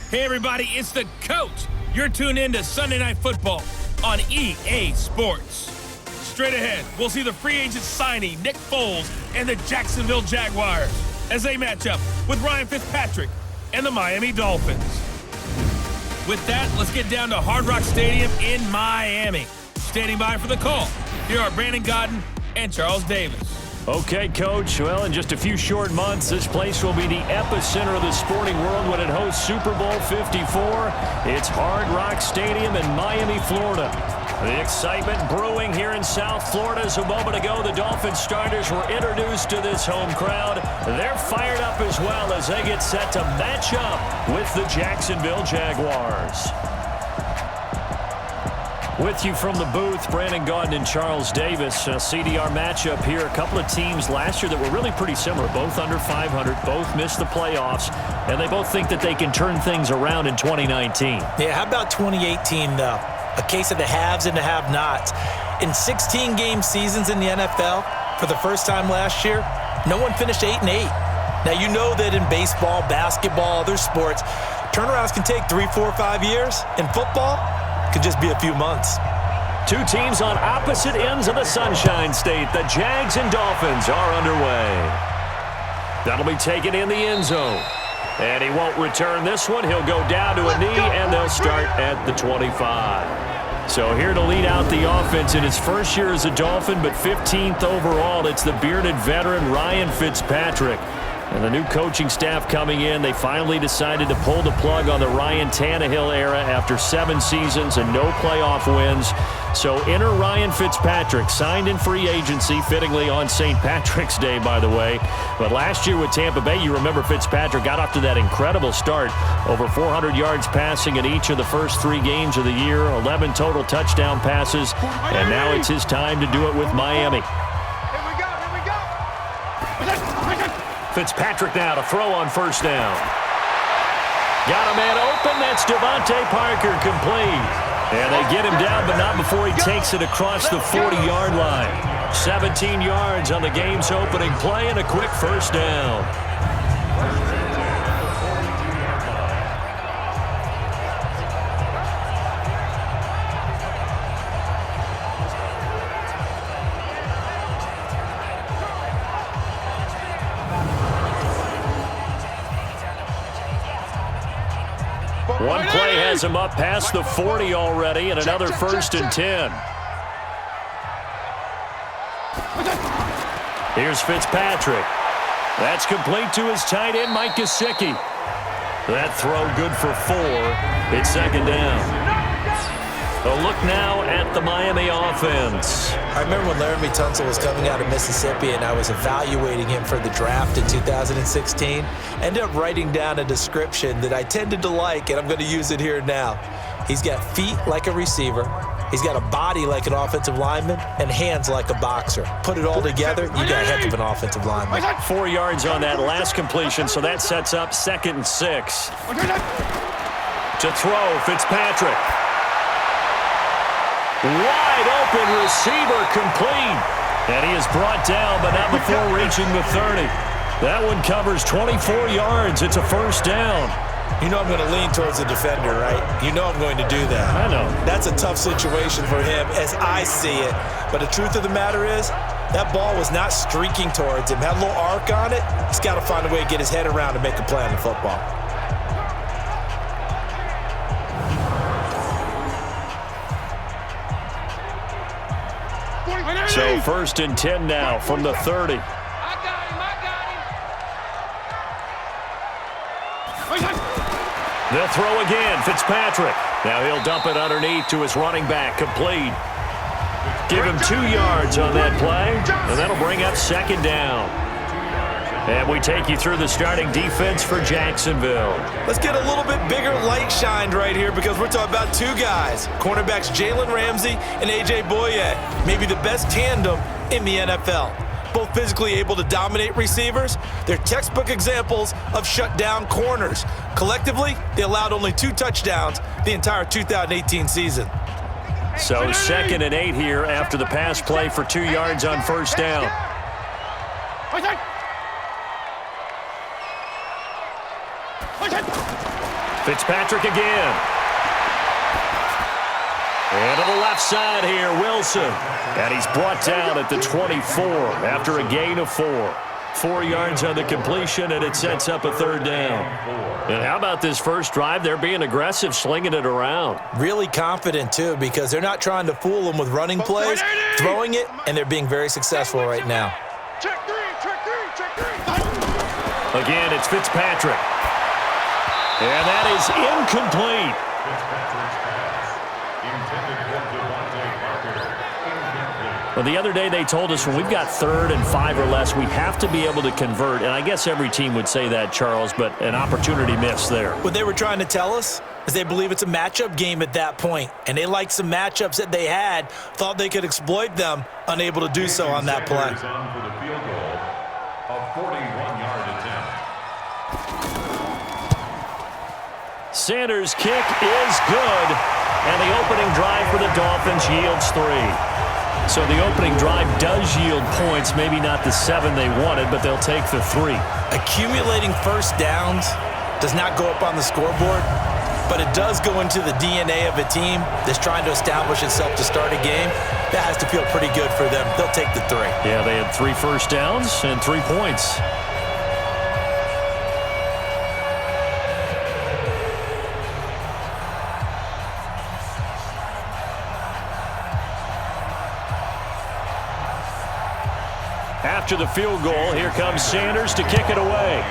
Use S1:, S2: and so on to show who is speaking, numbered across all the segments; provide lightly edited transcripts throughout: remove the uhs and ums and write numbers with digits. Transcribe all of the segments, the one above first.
S1: Hey everybody, it's the coach. You're tuned in to Sunday Night Football on EA Sports. Straight ahead, we'll see the free agent signing Nick Foles and the Jacksonville Jaguars as they match up with Ryan Fitzpatrick and the Miami Dolphins. With that, let's get down to Hard Rock Stadium in Miami. Standing by for the call, here are Brandon Godden and Charles Davis.
S2: Okay, Coach. Well, in just a few short months, this place will be the epicenter of the sporting world when it hosts Super Bowl 54. It's Hard Rock Stadium in Miami, Florida. The excitement brewing here in South Florida as a moment ago the Dolphins starters were introduced to this home crowd. They're fired up as well as they get set to match up with the Jacksonville Jaguars. With you from the booth, Brandon Godden and Charles Davis. CDR matchup here. A couple of teams last year that were really pretty similar. Both under 500, both missed the playoffs, and they both think that they can turn things around in 2019.
S3: Yeah, how about 2018, though? A case of the haves and the have-nots. In 16-game seasons in the NFL, for the first time last year, no one finished 8-8. Now, you know that in baseball, basketball, other sports, turnarounds can take 3, 4, 5 years. In football, could just be a few months.
S2: Two teams on opposite ends of the Sunshine State. The Jags and Dolphins are underway. That'll be taken in the end zone. And he won't return this one. He'll go down to a knee, and they'll start at the 25. So here to lead out the offense in his first year as a Dolphin, but 15th overall, it's the bearded veteran Ryan Fitzpatrick. And the new coaching staff coming in, they finally decided to pull the plug on the Ryan Tannehill era after 7 seasons and no playoff wins. So enter Ryan Fitzpatrick, signed in free agency, fittingly on St. Patrick's Day, by the way. But last year with Tampa Bay, you remember Fitzpatrick got off to that incredible start. Over 400 yards passing in each of the first 3 games of the year, 11 total touchdown passes, and now it's his time to do it with Miami. Fitzpatrick now to throw on first down. Got a man open. That's Devontae Parker, complete. And they get him down, but not before he takes it across the 40-yard line. 17 yards on the game's opening play and a quick first down. One play has him up past the 40 already, and another 1st and 10. Here's Fitzpatrick. That's complete to his tight end, Mike Gesicki. That throw good for 4. It's 2nd down. A look now at the Miami offense.
S3: I remember when Laramie Tunsil was coming out of Mississippi and I was evaluating him for the draft in 2016. Ended up writing down a description that I tended to like, and I'm going to use it here now. He's got feet like a receiver. He's got a body like an offensive lineman and hands like a boxer. Put it all together, you got a heck of an offensive lineman.
S2: 4 yards on that last completion, so that sets up 2nd and 6. To throw, Fitzpatrick. Wide open receiver, complete. And he is brought down, but not before reaching the 30. That one covers 24 yards. It's a 1st down.
S3: You know I'm going to lean towards the defender, right? You know I'm going to do that.
S2: I know.
S3: That's a tough situation for him as I see it. But the truth of the matter is, that ball was not streaking towards him. Had a little arc on it. He's got to find a way to get his head around and make a play on the football.
S2: So 1st and 10 now from the 30. They'll throw again, Fitzpatrick. Now he'll dump it underneath to his running back, complete. Give him 2 yards on that play, and that'll bring up 2nd down. And we take you through the starting defense for Jacksonville.
S3: Let's get a little bit bigger light shined right here because we're talking about 2 guys. Cornerbacks Jalen Ramsey and A.J. Boye. Maybe the best tandem in the NFL. Both physically able to dominate receivers. They're textbook examples of shutdown corners. Collectively, they allowed only 2 touchdowns the entire 2018 season.
S2: So 2nd and 8 here after the pass play for 2 yards on 1st down. Fitzpatrick again. And to the left side here, Wilson. And he's brought down at the 24 after a gain of 4. 4 yards on the completion, and it sets up a third down. And how about this first drive? They're being aggressive, slinging it around.
S3: Really confident, too, because they're not trying to fool them with running plays, throwing it, and they're being very successful right now.
S4: Check three.
S2: Again, it's Fitzpatrick. And that is incomplete. Well, the other day they told us when we've got 3rd and 5 or less, we have to be able to convert. And I guess every team would say that, Charles, but an opportunity missed there.
S3: What they were trying to tell us is they believe it's a matchup game at that point, and they liked some matchups that they had, thought they could exploit them, unable to do so on that play.
S4: For the field goal, a 41-yard attempt.
S2: Sanders' kick is good, and the opening drive for the Dolphins yields 3. So the opening drive does yield points, maybe not the 7 they wanted, but they'll take the 3.
S3: Accumulating first downs does not go up on the scoreboard, but it does go into the DNA of a team that's trying to establish itself to start a game. That has to feel pretty good for them. They'll take the 3.
S2: Yeah, they had 3 first downs and 3 points. After the field goal, here comes Sanders to kick it away.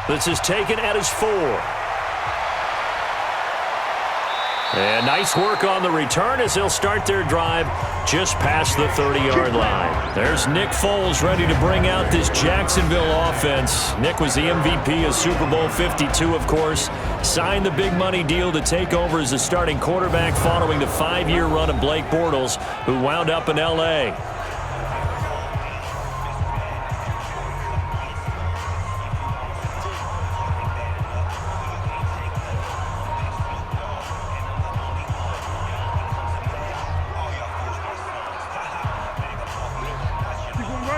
S2: This is taken at his 4. And nice work on the return as they'll start their drive just past the 30-yard line. There's Nick Foles ready to bring out this Jacksonville offense. Nick was the MVP of Super Bowl 52, of course. Signed the big money deal to take over as the starting quarterback following the 5-year run of Blake Bortles, who wound up in L.A.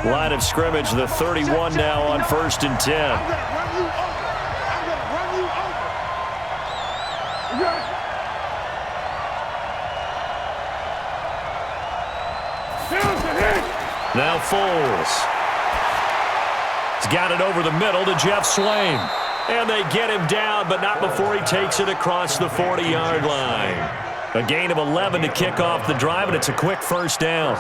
S2: Line of scrimmage, the 31 now on 1st and 10. Now Foles. He's got it over the middle to Jeff Swain. And they get him down, but not before he takes it across the 40-yard line. A gain of 11 to kick off the drive, and it's a quick first down.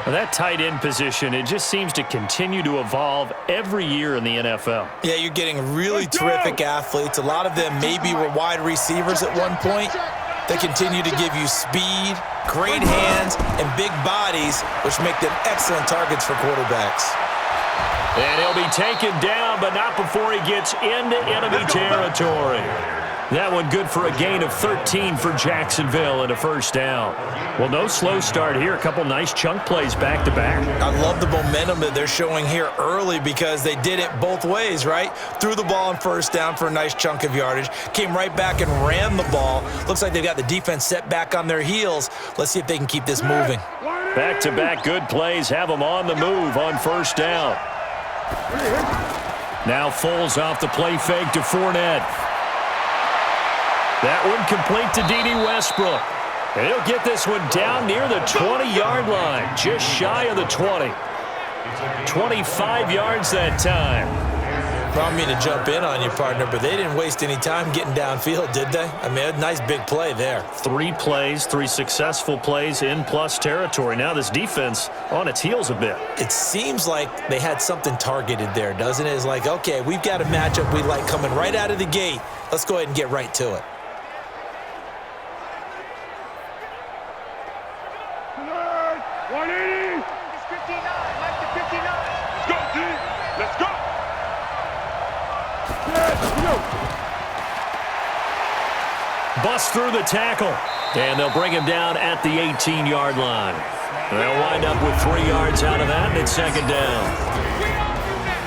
S2: Well, that tight end position, it just seems to continue to evolve every year in the NFL.
S3: Yeah, you're getting really terrific athletes. A lot of them maybe were wide receivers at one point. They continue to give you speed, great hands, and big bodies, which make them excellent targets for quarterbacks.
S2: And he'll be taken down, but not before he gets into enemy territory. That one good for a gain of 13 for Jacksonville and a first down. Well, no slow start here. A couple nice chunk plays back-to-back.
S3: I love the momentum that they're showing here early because they did it both ways, right? Threw the ball on first down for a nice chunk of yardage. Came right back and ran the ball. Looks like they've got the defense set back on their heels. Let's see if they can keep this moving.
S2: Back-to-back good plays have them on the move on first down. Now Foles off the play fake to Fournette. That one complete to D.D. Westbrook. And he'll get this one down near the 20-yard line, just shy of the 20. 25 yards that time.
S3: I don't mean to jump in on you, partner, but they didn't waste any time getting downfield, did they? I mean, a nice big play there.
S2: 3 plays, 3 successful plays in plus territory. Now this defense on its heels a bit.
S3: It seems like they had something targeted there, doesn't it? It's like, okay, we've got a matchup we like coming right out of the gate. Let's go ahead and get right to it.
S2: Bust through the tackle, and they'll bring him down at the 18-yard line. They'll wind up with 3 yards out of that, and it's second down.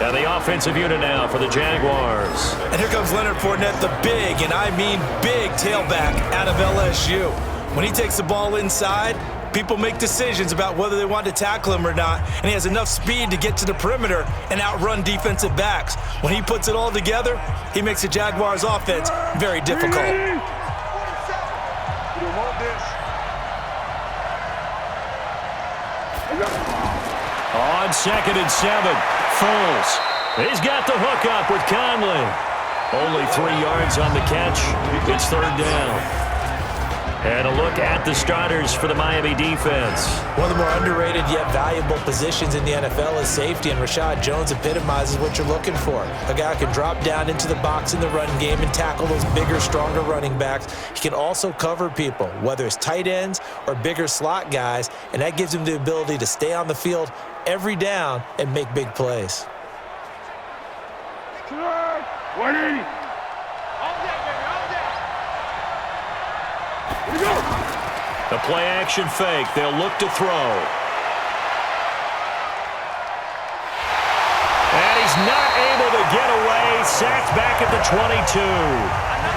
S2: And the offensive unit now for the Jaguars.
S3: And here comes Leonard Fournette, the big, and I mean big tailback out of LSU. When he takes the ball inside, People make decisions about whether they want to tackle him or not, and he has enough speed to get to the perimeter and outrun defensive backs. When he puts it all together, he makes the Jaguars' offense very difficult.
S2: On 2nd and 7, Foles. He's got the hook up with Conley. Only 3 yards on the catch. It's 3rd down. And a look at the starters for the Miami defense.
S3: One of the more underrated yet valuable positions in the NFL is safety, and Rashad Jones epitomizes what you're looking for. A guy who can drop down into the box in the run game and tackle those bigger, stronger running backs. He can also cover people, whether it's tight ends or bigger slot guys, and that gives him the ability to stay on the field every down and make big plays.
S5: 180.
S2: The play-action fake. They'll look to throw. And he's not able to get away. Sacked back at the 22.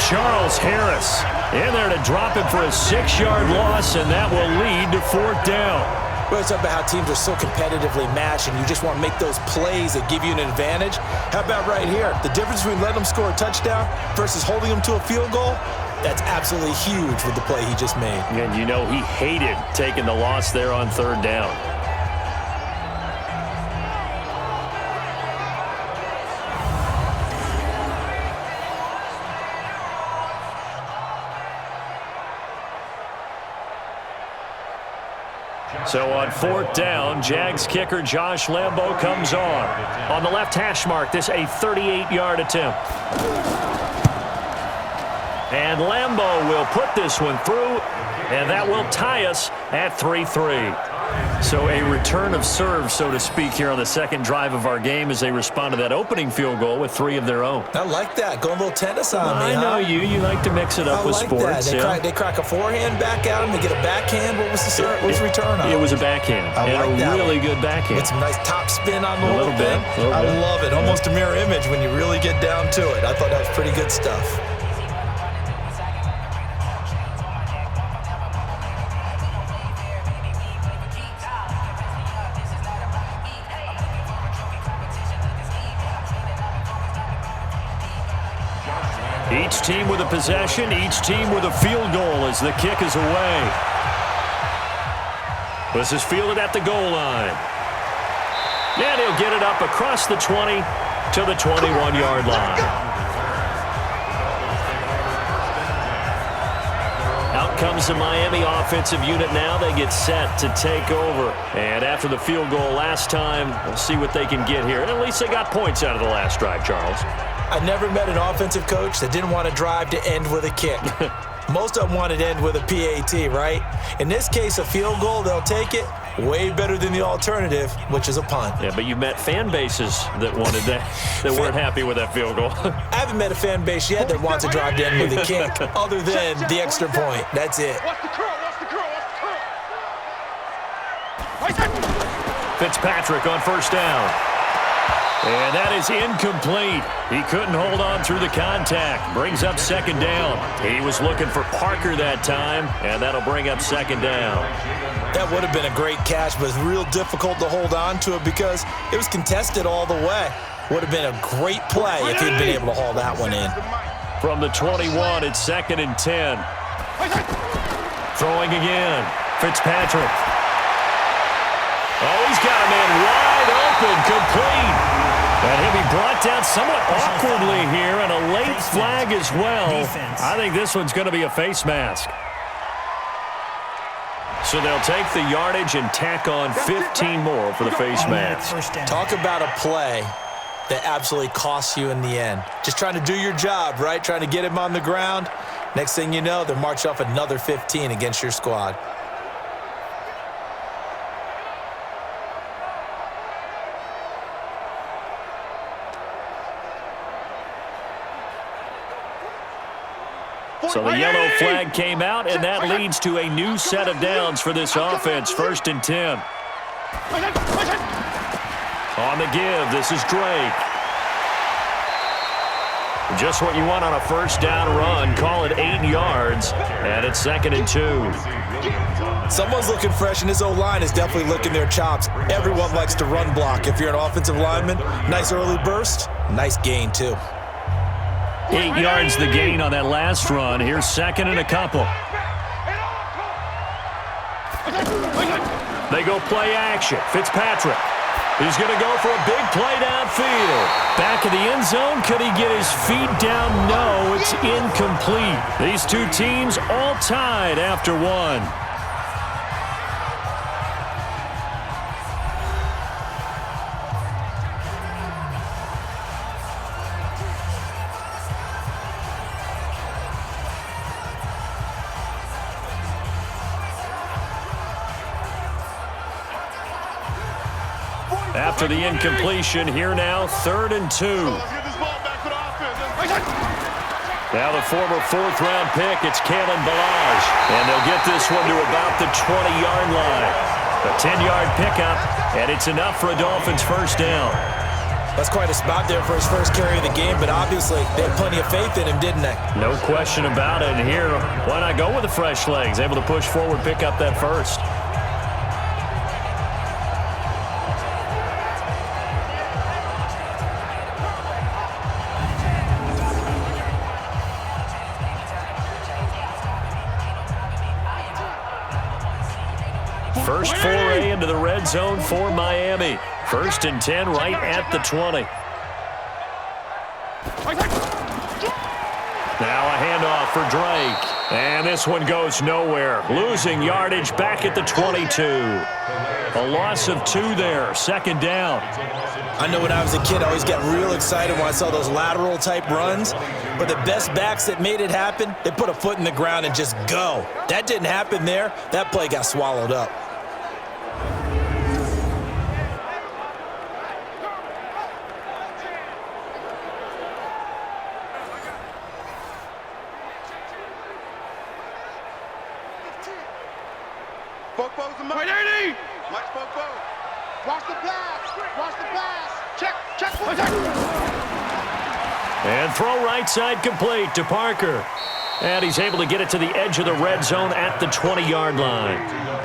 S2: Charles Harris in there to drop him for a 6-yard loss, and that will lead to 4th down.
S3: Well, it's about how teams are so competitively matched, and you just want to make those plays that give you an advantage. How about right here? The difference between letting them score a touchdown versus holding them to a field goal, that's absolutely huge with the play he just made.
S2: And you know he hated taking the loss there on 3rd down. So on 4th down, Jags kicker Josh Lambo comes on the left hash mark, this a 38-yard attempt. And Lambo will put this one through, and that will tie us at 3-3. So a return of serve, so to speak, here on the 2nd drive of our game as they respond to that opening field goal with 3 of their own.
S3: I like that. Going a little tennis on me,
S2: I know you. You like to mix it up with sports.
S3: They crack a forehand back at him. They get a backhand. What was the return on?
S2: It was a backhand.
S3: I like
S2: a really good backhand.
S3: With some nice top spin on the
S2: little bit.
S3: I love it. Almost a mirror image when you really get down to it. I thought that was pretty good stuff.
S2: Each team with a possession, each team with a field goal as the kick is away. This is fielded at the goal line. And he'll get it up across the 20 to the 21-yard line. Out comes the Miami offensive unit now. They get set to take over. And after the field goal last time, we'll see what they can get here. And at least they got points out of the last drive, Charles.
S3: I never met an offensive coach that didn't want to drive to end with a kick. Most of them wanted to end with a PAT, right? In this case, a field goal, they'll take it. Way better than the alternative, which is a punt.
S2: Yeah, but you've met fan bases that wanted that, that weren't happy with that field goal.
S3: I haven't met a fan base yet that wants to drive to end with a kick, other than the extra point. That's it.
S2: Fitzpatrick on 1st down. And that is incomplete. He couldn't hold on through the contact. Brings up 2nd down. He was looking for Parker that time, and that'll bring up 2nd down.
S3: That would have been a great catch, but it's real difficult to hold on to it because it was contested all the way. Would have been a great play if he'd been able to haul that one in.
S2: From the 21, it's 2nd and 10. Throwing again. Fitzpatrick. Oh, he's got a man wide open, complete. And he'll be brought down somewhat awkwardly here, and a late flag as well. I think this one's going to be a face mask. So they'll take the yardage and tack on 15 more for the face mask.
S3: Talk about a play that absolutely costs you in the end. Just trying to do your job, right? Trying to get him on the ground. Next thing you know, they're marching off another 15 against your squad.
S2: So the yellow flag came out, and that leads to a new set of downs for this offense. 1st and 10. On the give, this is Drake. Just what you want on a first down run. Call it 8 yards, and it's 2nd and 2.
S3: Someone's looking fresh, and his O-line is definitely licking their chops. Everyone likes to run block. If you're an offensive lineman, nice early burst, nice gain too.
S2: 8 yards the gain on that last run. Here's 2nd and a couple. They go play action. Fitzpatrick. He's going to go for a big play downfield. Back of the end zone. Could he get his feet down? No, it's incomplete. These two teams all tied after one. After the incompletion, here now, 3rd and 2. Now the former 4th-round pick, it's Kalen Ballage. And they'll get this one to about the 20-yard line. A 10-yard pickup, and it's enough for a Dolphins first down.
S3: That's quite a spot there for his first carry of the game, but obviously they had plenty of faith in him, didn't they?
S2: No question about it. And here, why not go with the fresh legs? Able to push forward, pick up that first. First foray into the red zone for Miami. 1st and 10 right at the 20. Now a handoff for Drake. And this one goes nowhere. Losing yardage back at the 22. A loss of 2 there. 2nd down.
S3: I know when I was a kid, I always got real excited when I saw those lateral-type runs. But the best backs that made it happen, they put a foot in the ground and just go. That didn't happen there. That play got swallowed up.
S5: Watch the pass. Watch the pass. Check.
S2: And throw right side complete to Parker. And he's able to get it to the edge of the red zone at the 20-yard line.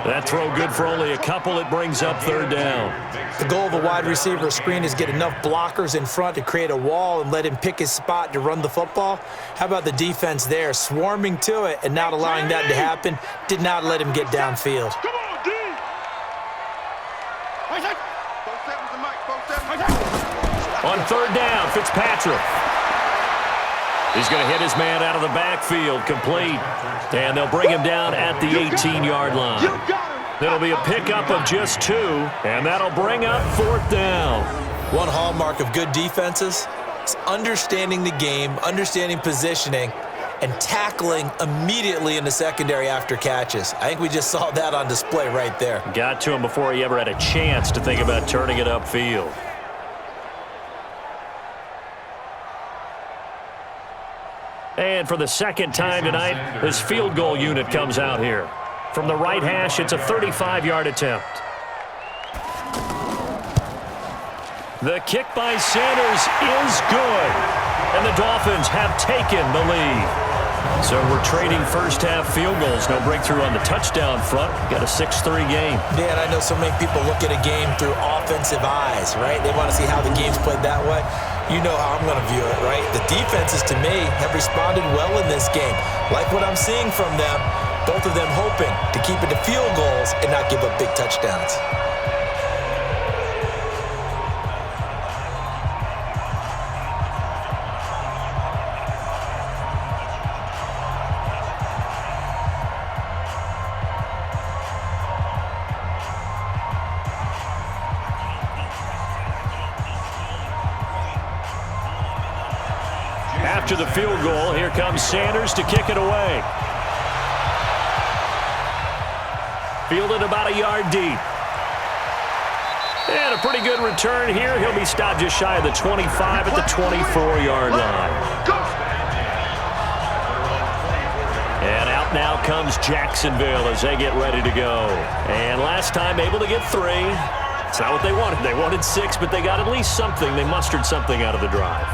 S2: That throw good for only a couple. It brings up 3rd down.
S3: The goal of a wide receiver screen is get enough blockers in front to create a wall and let him pick his spot to run the football. How about the defense there, swarming to it and not allowing that to happen? Did not let him get downfield.
S5: Come on, D.
S2: On 3rd down, Fitzpatrick. He's going to hit his man out of the backfield, complete. And they'll bring him down at the 18-yard line. It'll be a pickup of just 2, and that'll bring up 4th down.
S3: One hallmark of good defenses is understanding the game, understanding positioning, and tackling immediately in the secondary after catches. I think we just saw that on display right there.
S2: Got to him before he ever had a chance to think about turning it upfield. And for the 2nd time tonight, this field goal unit comes out here. From the right hash, it's a 35-yard attempt. The kick by Sanders is good. And the Dolphins have taken the lead. So we're trading first-half field goals. No breakthrough on the touchdown front. Got a 6-3 game.
S3: Yeah, and I know so many people look at a game through offensive eyes, right? They want to see how the game's played that way. You know how I'm going to view it, right? The defenses, to me, have responded well in this game. Like what I'm seeing from them, both of them hoping to keep it to field goals and not give up big touchdowns.
S2: After the field goal, here comes Sanders to kick it away. Fielded about a yard deep. And a pretty good return here. He'll be stopped just shy of the 25 at the 24-yard line. And out now comes Jacksonville as they get ready to go. And last time able to get 3. It's not what they wanted. They wanted 6, but they got at least something. They mustered something out of the drive.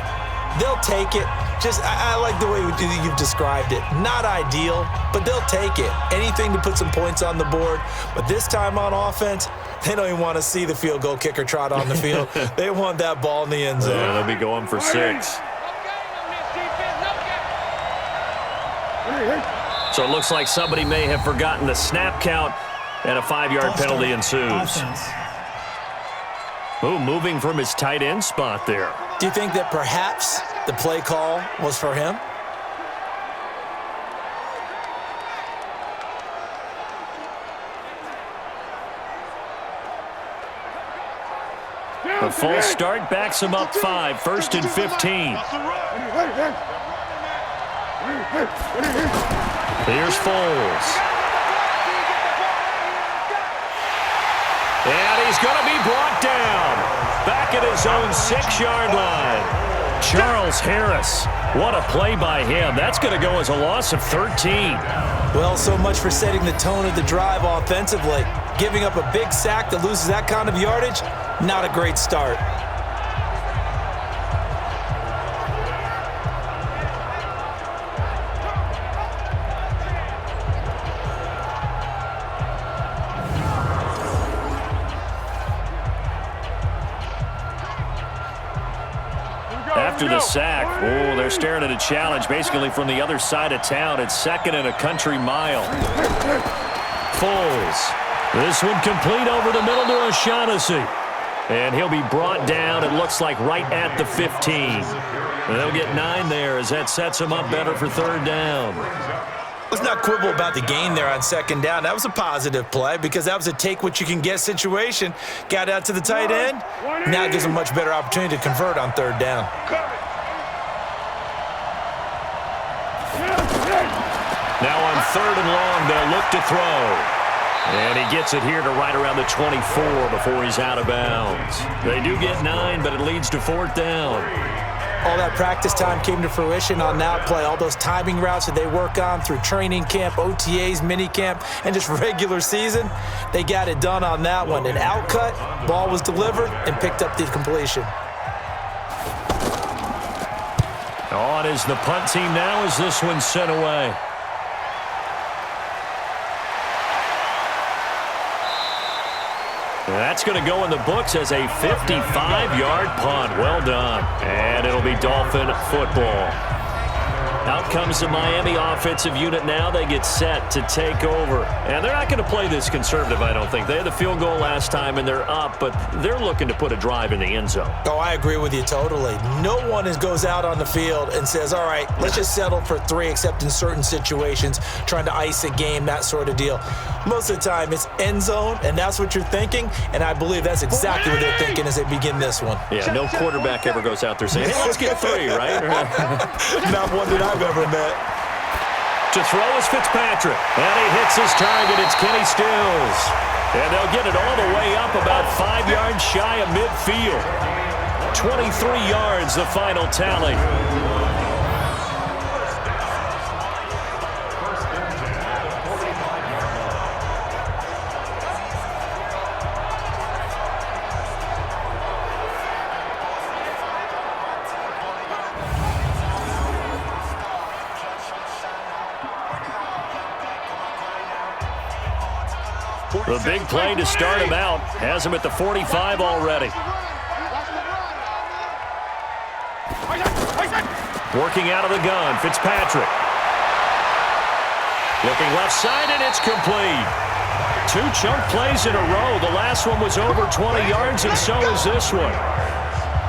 S3: They'll take it. I like the way you've described it. Not ideal, but they'll take it. Anything to put some points on the board. But this time on offense, they don't even want to see the field goal kicker trot on the field. They want that ball in the end zone.
S2: Yeah, they'll be going for 6. So it looks like somebody may have forgotten the snap count, and a 5-yard penalty ensues. Ooh, moving from his tight end spot there.
S3: Do you think that perhaps the play call was for him?
S2: The false start backs him up 5, 1st and 15. Here's Foles. And he's going to be brought down. Back at his own 6-yard line. Charles Harris. What a play by him. That's going to go as a loss of 13.
S3: Well, so much for setting the tone of the drive offensively. Giving up a big sack that loses that kind of yardage, not a great start.
S2: After the sack, oh, they're staring at a challenge basically from the other side of town. It's 2nd and a country mile. Foles. This one complete over the middle to O'Shaughnessy. And he'll be brought down, it looks like, right at the 15. And they'll get 9 there as that sets him up better for 3rd down.
S3: Let's not quibble about the gain there on 2nd down. That was a positive play because that was a take-what-you-can-get situation. Got out to the tight end. Now it gives them a much better opportunity to convert on 3rd down.
S2: Now on 3rd and long, they'll look to throw. And he gets it here to right around the 24 before he's out of bounds. They do get 9, but it leads to 4th down.
S3: All that practice time came to fruition on that play. All those timing routes that they work on through training camp, OTAs, minicamp, and just regular season, they got it done on that one. An outcut, ball was delivered, and picked up the completion.
S2: On is the punt team now as this one's sent away. That's going to go in the books as a 55-yard punt. Well done. And it'll be Dolphin football. Out comes the Miami offensive unit now. They get set to take over. And they're not going to play this conservative, I don't think. They had the field goal last time, and they're up, but they're looking to put a drive in the end zone.
S3: Oh, I agree with you totally. No one goes out on the field and says, all right, let's just settle for 3, except in certain situations, trying to ice a game, that sort of deal. Most of the time, it's end zone, and that's what you're thinking, and I believe that's exactly what they're thinking as they begin this one.
S2: Yeah, no quarterback ever goes out there saying, hey, let's get 3, right?
S3: Not one that I've ever met.
S2: To throw is Fitzpatrick. And he hits his target. It's Kenny Stills. And they'll get it all the way up about 5 yards shy of midfield. 23 yards, the final tally. The big play to start him out has him at the 45 already. Working out of the gun, Fitzpatrick. Looking left side, and it's complete. 2 chunk plays in a row. The last one was over 20 yards, and so is this one.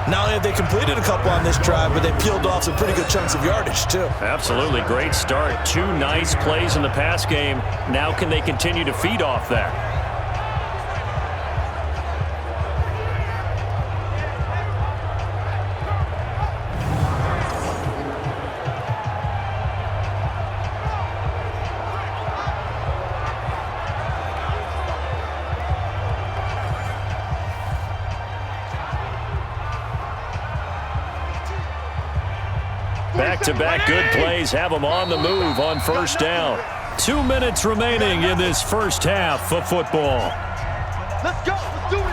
S3: Not only have they completed a couple on this drive, but they peeled off some pretty good chunks of yardage, too.
S2: Absolutely. Great start. 2 nice plays in the pass game. Now can they continue to feed off that? Back-to-back good plays have them on the move on 1st down. 2 minutes remaining in this first half of football.
S5: Let's go. Let's do it.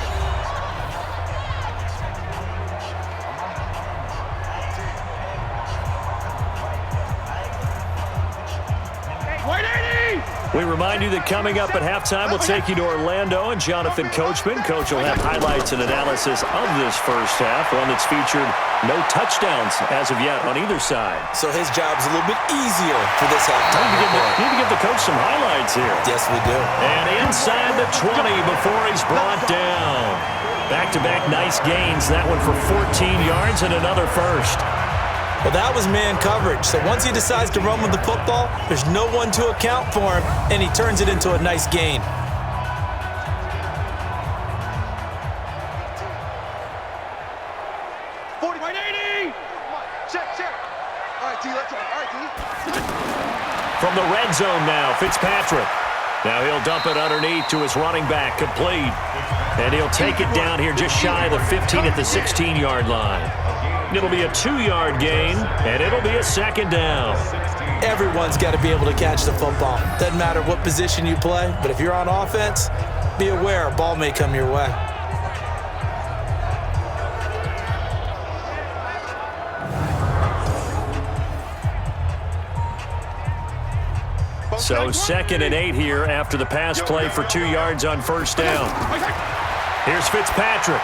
S2: We remind you that coming up at halftime, we'll take you to Orlando and Jonathan Coachman. Coach will have highlights and analysis of this first half, one that's featured no touchdowns as of yet on either side.
S3: So his job's a little bit easier for this halftime.
S2: Need to give the coach some highlights here.
S3: Yes, we do.
S2: And inside the 20 before he's brought down. Back-to-back nice gains. That one for 14 yards and another first.
S3: Well, that was man coverage. So once he decides to run with the football, there's no one to account for him, and he turns it into a nice gain.
S2: From the red zone now, Fitzpatrick. Now he'll dump it underneath to his running back, complete. And he'll take it down here just shy of the 15 at the 16-yard line. It'll be a 2-yard gain, and it'll be a second down.
S3: Everyone's got to be able to catch the football. Doesn't matter what position you play, but if you're on offense, be aware a ball may come your way.
S2: So 2nd and 8 here after the pass play for 2 yards on first down. Here's Fitzpatrick.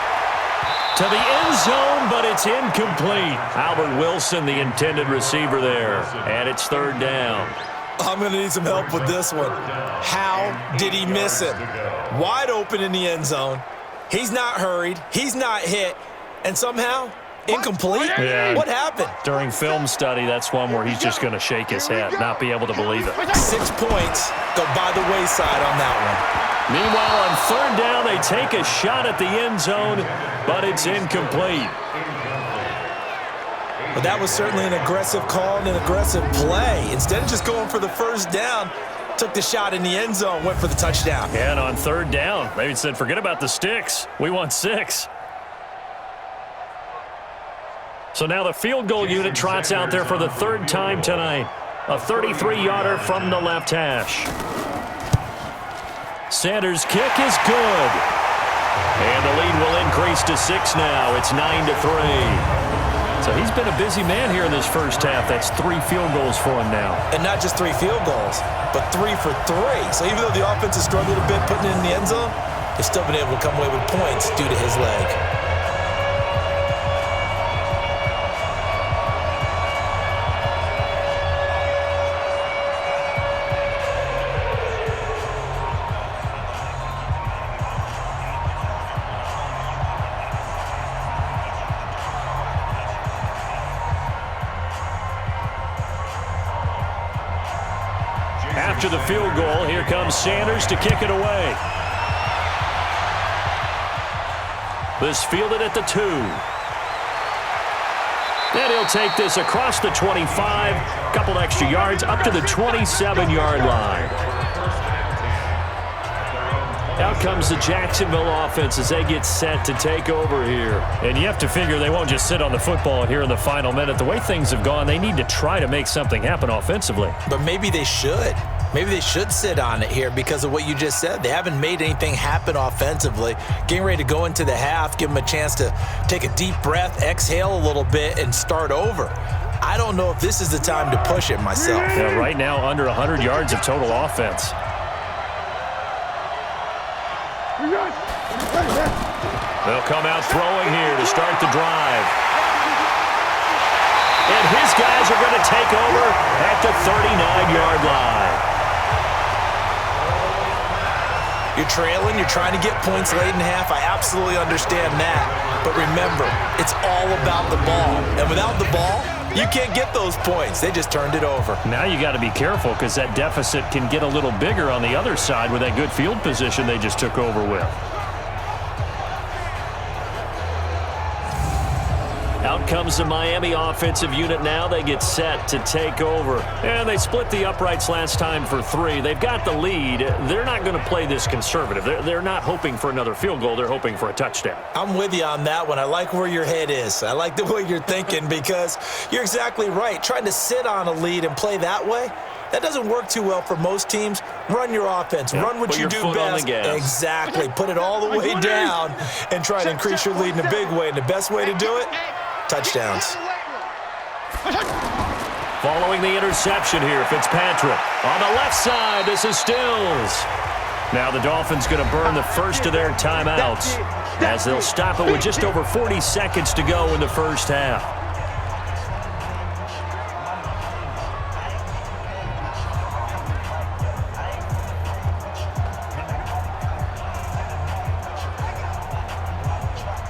S2: To the end zone, but it's incomplete. Albert Wilson, the intended receiver there. And it's 3rd down.
S3: I'm going to need some help with this one. How did he miss it? Wide open in the end zone. He's not hurried. He's not hit. And somehow, incomplete?
S2: Yeah.
S3: What happened?
S2: During film study, that's one where he's just going to shake his head, not be able to believe it.
S3: 6 points go by the wayside on that one.
S2: Meanwhile, on 3rd down, they take a shot at the end zone, but it's incomplete.
S3: But that was certainly an aggressive call and an aggressive play. Instead of just going for the first down, took the shot in the end zone, went for the touchdown.
S2: And on 3rd down, they said, forget about the sticks. We want 6. So now the field goal unit trots out there for the 3rd time tonight. A 33-yarder from the left hash. Sanders' kick is good. And the lead will increase to 6 now. It's 9-3. So he's been a busy man here in this first half. That's 3 field goals for him now.
S3: And not just 3 field goals, but 3 for 3. So even though the offense has struggled a bit putting it in the end zone, they've still been able to come away with points due to his leg.
S2: After the field goal, here comes Sanders to kick it away. This fielded at the 2. And he'll take this across the 25, couple extra yards, up to the 27-yard line. Out comes the Jacksonville offense as they get set to take over here. And you have to figure they won't just sit on the football here in the final minute. The way things have gone, they need to try to make something happen offensively.
S3: But maybe they should. Maybe they should sit on it here because of what you just said. They haven't made anything happen offensively. Getting ready to go into the half, give them a chance to take a deep breath, exhale a little bit, and start over. I don't know if this is the time to push it myself.
S2: Yeah, right now, under 100 yards of total offense. They'll come out throwing here to start the drive. And his guys are going to take over at the 39-yard line.
S3: You're trailing, you're trying to get points late in half. I absolutely understand that. But remember, it's all about the ball. And without the ball, you can't get those points. They just turned it over.
S2: Now you got to be careful because that deficit can get a little bigger on the other side with that good field position they just took over with. Out comes the Miami offensive unit now. They get set to take over. And they split the uprights last time for 3. They've got the lead. They're not going to play this conservative. They're not hoping for another field goal. They're hoping for a touchdown.
S3: I'm with you on that one. I like where your head is. I like the way you're thinking because you're exactly right. Trying to sit on a lead and play that way, that doesn't work too well for most teams. Run your offense.
S2: Yep.
S3: Run what
S2: Put
S3: you
S2: your
S3: do
S2: foot on
S3: best.
S2: the gas.
S3: Exactly. Put it all the way down and try to increase your lead in a big way. And the best way to do it, touchdowns.
S2: Following the interception here, Fitzpatrick. On the left side, this is Stills. Now the Dolphins going to burn the first of their timeouts as they'll stop it with just over 40 seconds to go in the first half.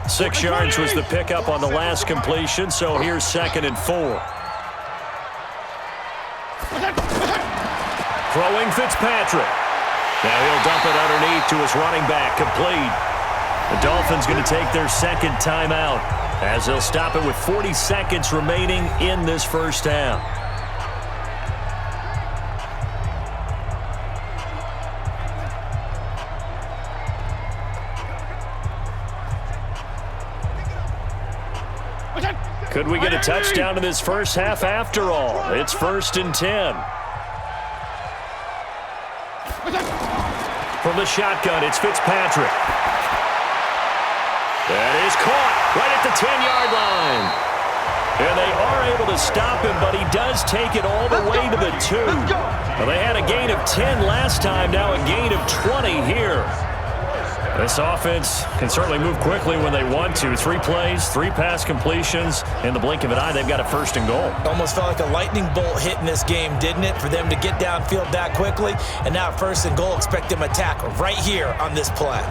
S2: Six yards was the pickup on the last completion, so here's 2nd and 4. Throwing Fitzpatrick. Now he'll dump it underneath to his running back, complete. The Dolphins going to take their second timeout as they'll stop it with 40 seconds remaining in this first half. Could we get a touchdown in this first half after all? It's 1st and 10. From the shotgun, it's Fitzpatrick. That is caught right at the 10-yard line. And they are able to stop him, but he does take it all the way to the 2. Well, they had a gain of 10 last time, now a gain of 20 here. This offense can certainly move quickly when they want to. 3 plays, 3 pass completions. In the blink of an eye, they've got a 1st and goal.
S3: Almost felt like a lightning bolt hit in this game, didn't it? For them to get downfield that quickly. And now 1st and goal, expect them to attack right here on this play.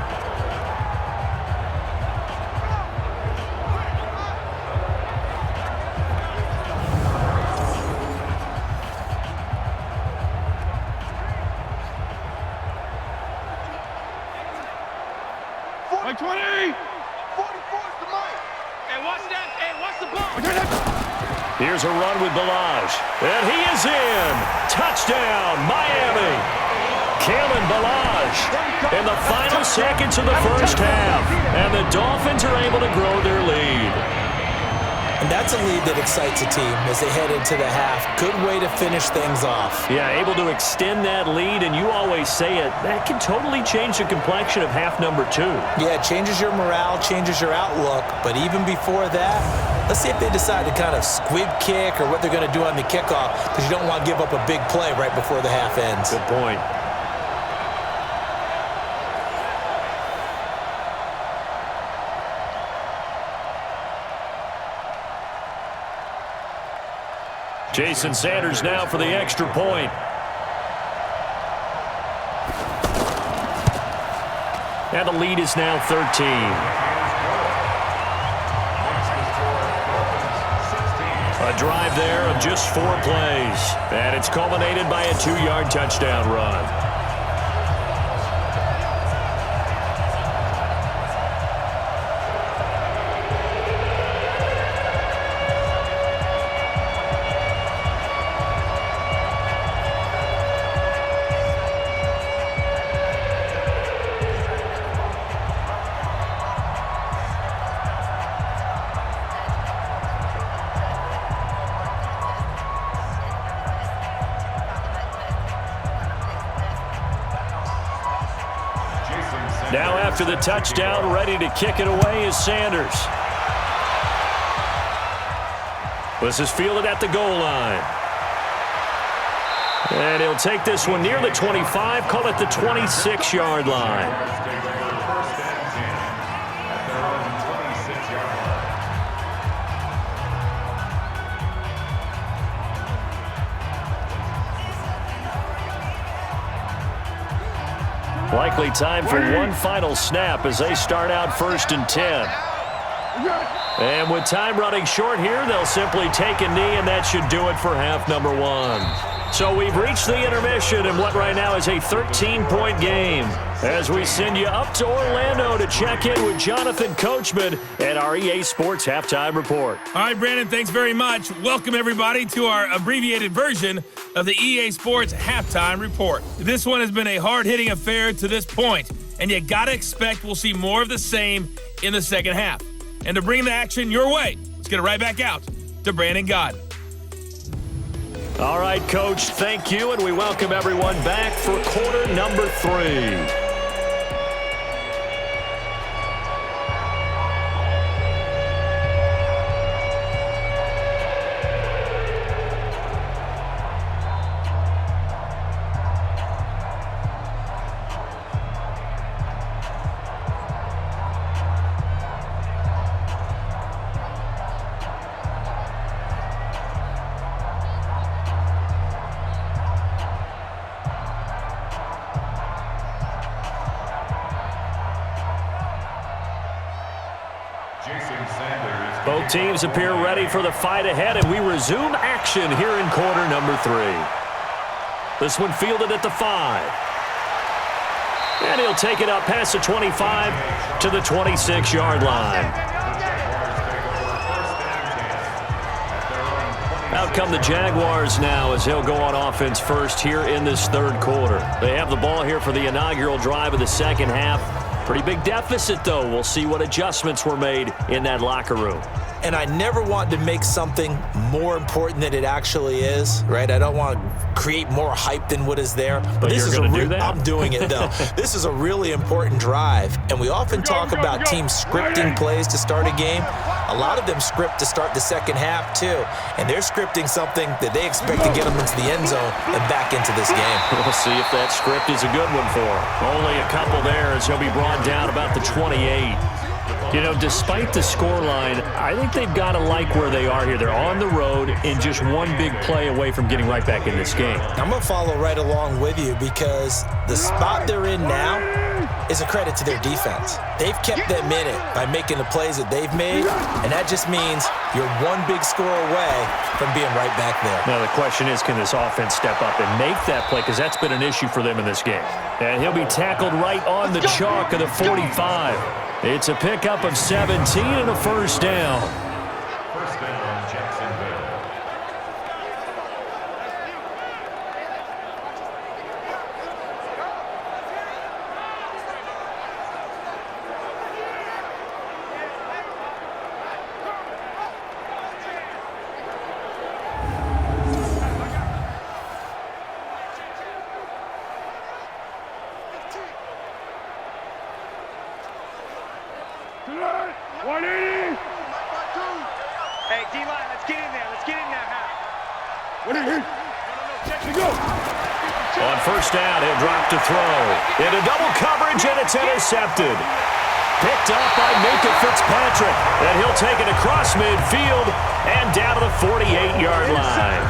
S2: Here's a run with Balaj. And he is in. Touchdown, Miami. Kalen Balaj in the final seconds of the first half. And the Dolphins are able to grow their lead.
S3: And that's a lead that excites a team as they head into the half. Good way to finish things off.
S2: Yeah, able to extend that lead, and you always say it, that can totally change the complexion of half number 2.
S3: Yeah, it changes your morale, changes your outlook. But even before that, let's see if they decide to kind of squib kick or what they're going to do on the kickoff, because you don't want to give up a big play right before the half ends.
S2: Good point. Jason Sanders now for the extra point. And the lead is now 13. A drive there of just 4 plays. And it's culminated by a 2-yard touchdown run. Now after the touchdown, ready to kick it away is Sanders. This is fielded at the goal line. And he'll take this one near the 25, call it the 26-yard line. Likely time for one final snap as they start out 1st and 10. And with time running short here, they'll simply take a knee, and that should do it for half number 1. So we've reached the intermission in what right now is a 13-point game as we send you up to Orlando to check in with Jonathan Coachman at our EA Sports Halftime Report.
S1: All right, Brandon, thanks very much. Welcome, everybody, to our abbreviated version of the EA Sports Halftime Report. This one has been a hard-hitting affair to this point, and you got to expect we'll see more of the same in the second half. And to bring the action your way, let's get it right back out to Brandon Gaudin.
S2: All right, Coach, thank you, and we welcome everyone back for quarter number 3. Both teams appear ready for the fight ahead, and we resume action here in quarter number 3. This one fielded at the 5. And he'll take it up past the 25 to the 26-yard line. Out come the Jaguars now as he'll go on offense first here in this third quarter. They have the ball here for the inaugural drive of the second half. Pretty big deficit, though. We'll see what adjustments were made in that locker room.
S3: And I never want to make something more important than it actually is, right? I don't want to create more hype than what is there. But this is I'm doing it, though. This is a really important drive. And we often talk about teams scripting plays to start a game. A lot of them script to start the second half, too. And they're scripting something that they expect to get them into the end zone and back into this game.
S2: We'll see if that script is a good one for him. Only a couple there as he'll be brought down about the 28. You know, despite the scoreline, I think they've got to like where they are here. They're on the road and just one big play away from getting right back in this game.
S3: I'm going to follow right along with you because the spot they're in now is a credit to their defense. They've kept them in it by making the plays that they've made, and that just means you're one big score away from being right back there.
S2: Now, the question is, can this offense step up and make that play? Because that's been an issue for them in this game. And he'll be tackled right on the chalk of the 45. It's a pickup of 17 and a first down.
S4: First down, Jacksonville.
S6: Hey, D-line, let's get in there. Let's get in there now.
S2: On first down, he'll drop to throw. Into double coverage, and it's intercepted. Picked up by Minka Fitzpatrick. And he'll take it across midfield and down to the 48-yard line.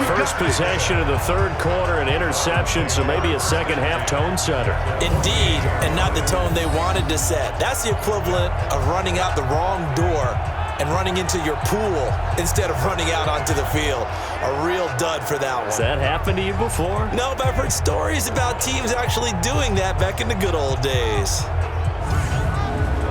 S2: First possession of the third quarter, an interception, so maybe a second-half tone setter.
S3: Indeed, and not the tone they wanted to set. That's the equivalent of running out the wrong door and running into your pool instead of running out onto the field. A real dud for that one.
S2: Has that happened to you before?
S3: No, but I've heard stories about teams actually doing that back in the good old days.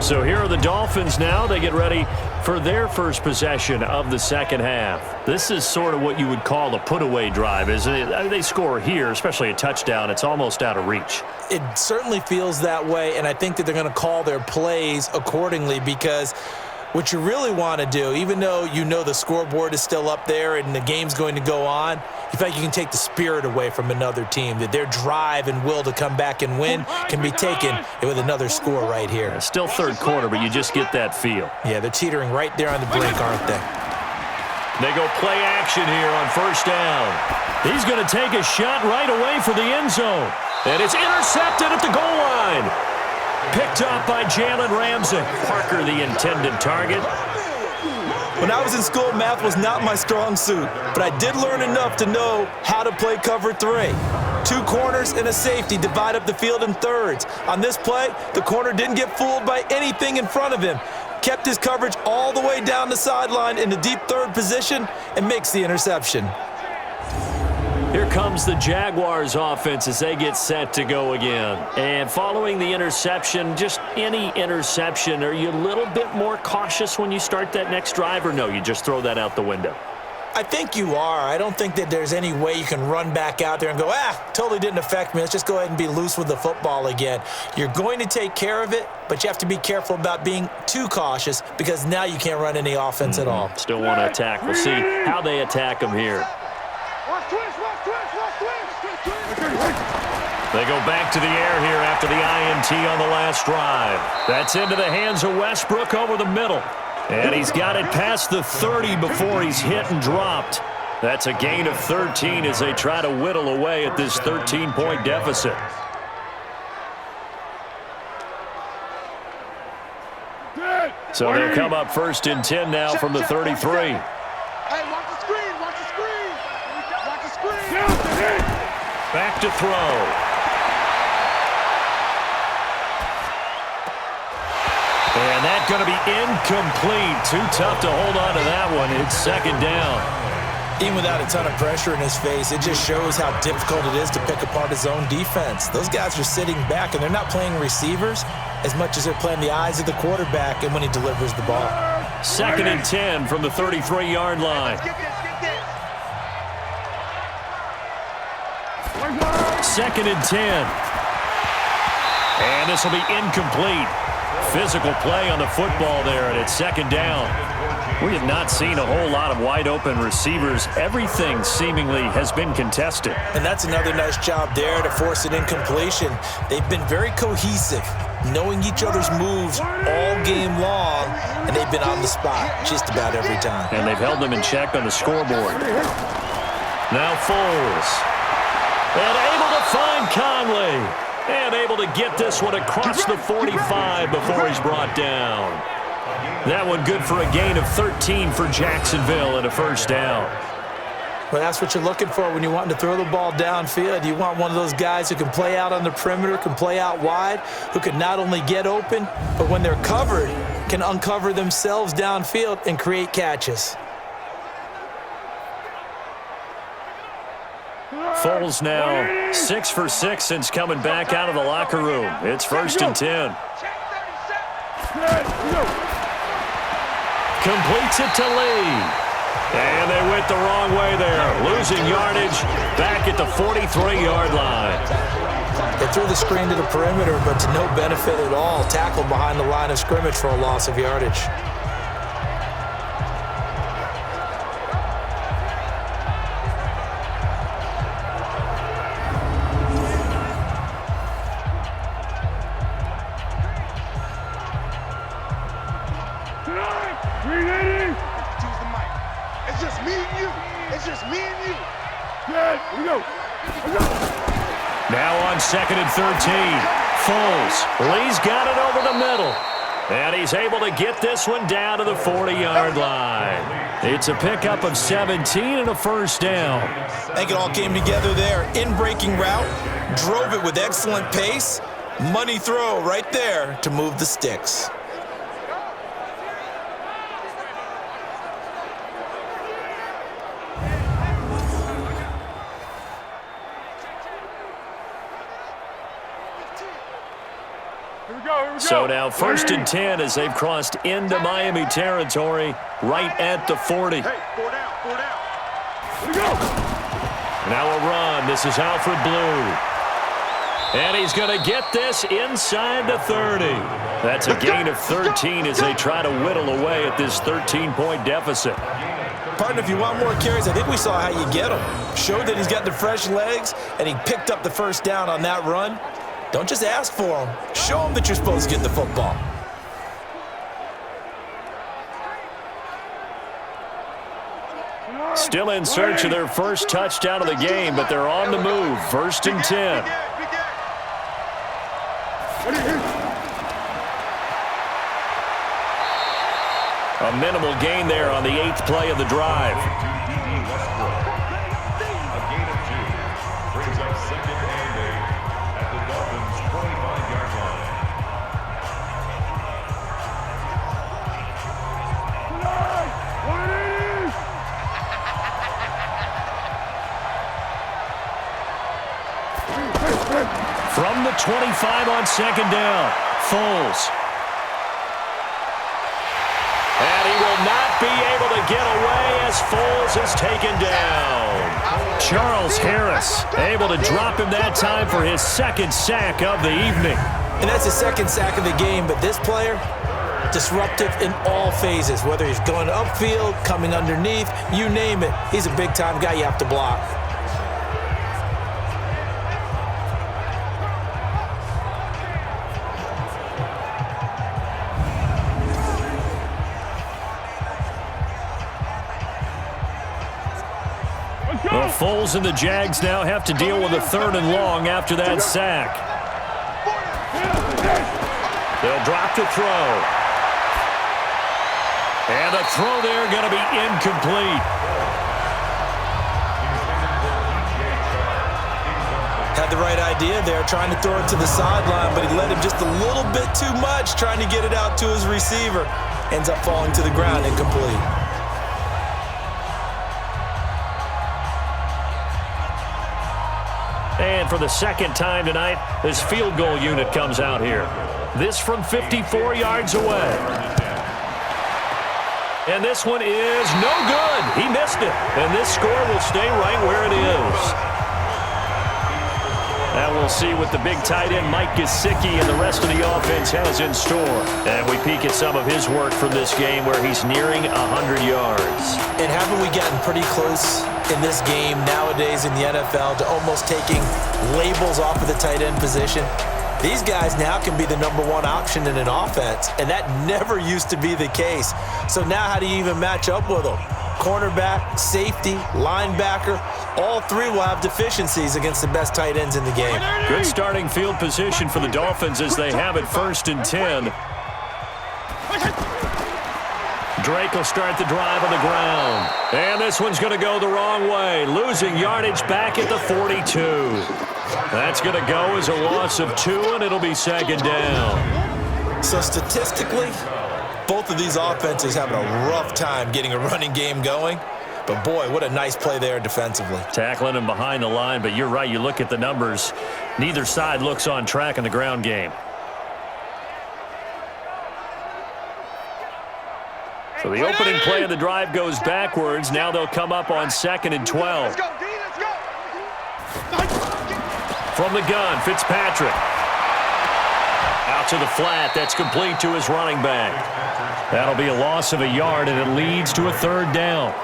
S2: So here are the Dolphins now. They get ready for their first possession of the second half. This is sort of what you would call a put-away drive, isn't it? I mean, they score here, especially a touchdown. It's almost out of reach.
S3: It certainly feels that way, and I think that they're going to call their plays accordingly because what you really want to do, even though you know the scoreboard is still up there and the game's going to go on, you feel like you can take the spirit away from another team, that their drive and will to come back and win can be taken with another score right here.
S2: Still third quarter, but you just get that feel.
S3: Yeah, they're teetering right there on the brink, aren't they?
S2: They go play action here on first down. He's going to take a shot right away for the end zone. And it's intercepted at the goal line. Picked up by Jalen Ramsey. Parker, the intended target.
S3: When I was in school, math was not my strong suit, but I did learn enough to know how to play cover 3. 2 corners and a safety divide up the field in thirds. On this play, the corner didn't get fooled by anything in front of him. Kept his coverage all the way down the sideline in the deep third position and makes the interception.
S2: Here comes the Jaguars offense as they get set to go again. And following the interception, just any interception, are you a little bit more cautious when you start that next drive, or no, you just throw that out the window?
S3: I think you are. I don't think that there's any way you can run back out there and go, totally didn't affect me. Let's just go ahead and be loose with the football again. You're going to take care of it, but you have to be careful about being too cautious because now you can't run any offense at all.
S2: Still want to attack. We'll see how they attack them here. They go back to the air here after the INT on the last drive. That's into the hands of Westbrook over the middle. And he's got it past the 30 before he's hit and dropped. That's a gain of 13 as they try to whittle away at this 13-point deficit. So they'll come up first and 10 now from the 33.
S5: Hey, watch the screen, watch the screen. Watch the screen.
S2: Back to throw. And that's going to be incomplete. Too tough to hold on to that one. It's second down.
S3: Even without a ton of pressure in his face, it just shows how difficult it is to pick apart his own defense. Those guys are sitting back, and they're not playing receivers as much as they're playing the eyes of the quarterback and when he delivers the ball.
S2: Second and 10 from the 33-yard line. Second and 10. And this will be incomplete. Physical play on the football there, and it's second down. We have not seen a whole lot of wide-open receivers. Everything seemingly has been contested.
S3: And that's another nice job there to force an incompletion. They've been very cohesive, knowing each other's moves all game long, and they've been on the spot just about every time.
S2: And they've held them in check on the scoreboard. Now Foles. And able to find Conley. And able to get this one across the 45 before he's brought down. That one good for a gain of 13 for Jacksonville and a first down.
S3: Well, that's what you're looking for when you're wanting to throw the ball downfield. You want one of those guys who can play out on the perimeter, can play out wide, who can not only get open, but when they're covered, can uncover themselves downfield and create catches.
S2: Foles now 6 for 6 since coming back out of the locker room. It's first and 10. Completes it to Lee. And they went the wrong way there. Losing yardage back at the 43-yard line.
S3: They threw the screen to the perimeter, but to no benefit at all. Tackled behind the line of scrimmage for a loss of yardage.
S2: Now on second and 13. Foles. Lee's got it over the middle. And he's able to get this one down to the 40-yard line. It's a pickup of 17 and a first down.
S3: I think it all came together there. In-breaking route. Drove it with excellent pace. Money throw right there to move the sticks.
S2: So now first and 10 as they've crossed into Miami territory right at the 40.
S6: Hey, 4 down, 4 down.
S2: Now a run. This is Alfred Blue. And he's going to get this inside the 30. That's a gain of 13 as they try to whittle away at this 13-point deficit.
S3: Partner, if you want more carries, I think we saw how you get him. Showed that he's got the fresh legs, and he picked up the first down on that run. Don't just ask for them. Show them that you're supposed to get the football.
S2: Still in search of their first touchdown of the game, but they're on the move. First and 10. A minimal gain there on the 8th play of the drive.
S4: A gain of 2 brings up second and 8 at the Dolphins' 25-yard line.
S2: From the 25 on second down, Foles. And he will not be able to get away as Foles is taken down. Charles Harris able to drop him that time for his second sack of the evening.
S3: And that's the second sack of the game, but this player, disruptive in all phases, whether he's going upfield, coming underneath, you name it. He's a big-time guy you have to block.
S2: Well, Foles and the Jags now have to deal with a 3rd and long after that sack. They'll drop the throw. And the throw there going to be incomplete.
S3: Have the right idea there, trying to throw it to the sideline, but he let him just a little bit too much, trying to get it out to his receiver. Ends up falling to the ground, incomplete.
S2: And for the second time tonight, this field goal unit comes out here. This from 54 yards away. And this one is no good. He missed it. And this score will stay right where it is. And we'll see what the big tight end Mike Gesicki and the rest of the offense has in store. And we peek at some of his work from this game where he's nearing 100 yards.
S3: And haven't we gotten pretty close in this game nowadays in the NFL to almost taking labels off of the tight end position? These guys now can be the number one option in an offense, and that never used to be the case. So now how do you even match up with them? Cornerback, safety, linebacker, all three will have deficiencies against the best tight ends in the game.
S2: Good starting field position for the Dolphins as they have it 1st and 10. Drake will start the drive on the ground. And this one's going to go the wrong way, losing yardage back at the 42. That's going to go as a loss of 2, and it'll be 2nd down.
S3: So statistically, both of these offenses having a rough time getting a running game going. But, boy, what a nice play there defensively.
S2: Tackling him behind the line, but you're right. You look at the numbers. Neither side looks on track in the ground game. So the opening play of the drive goes backwards. Now they'll come up on 2nd and 12.
S5: Let's go, D, let's go.
S2: From the gun, Fitzpatrick. Out to the flat. That's complete to his running back. That'll be a loss of a yard, and it leads to a 3rd down.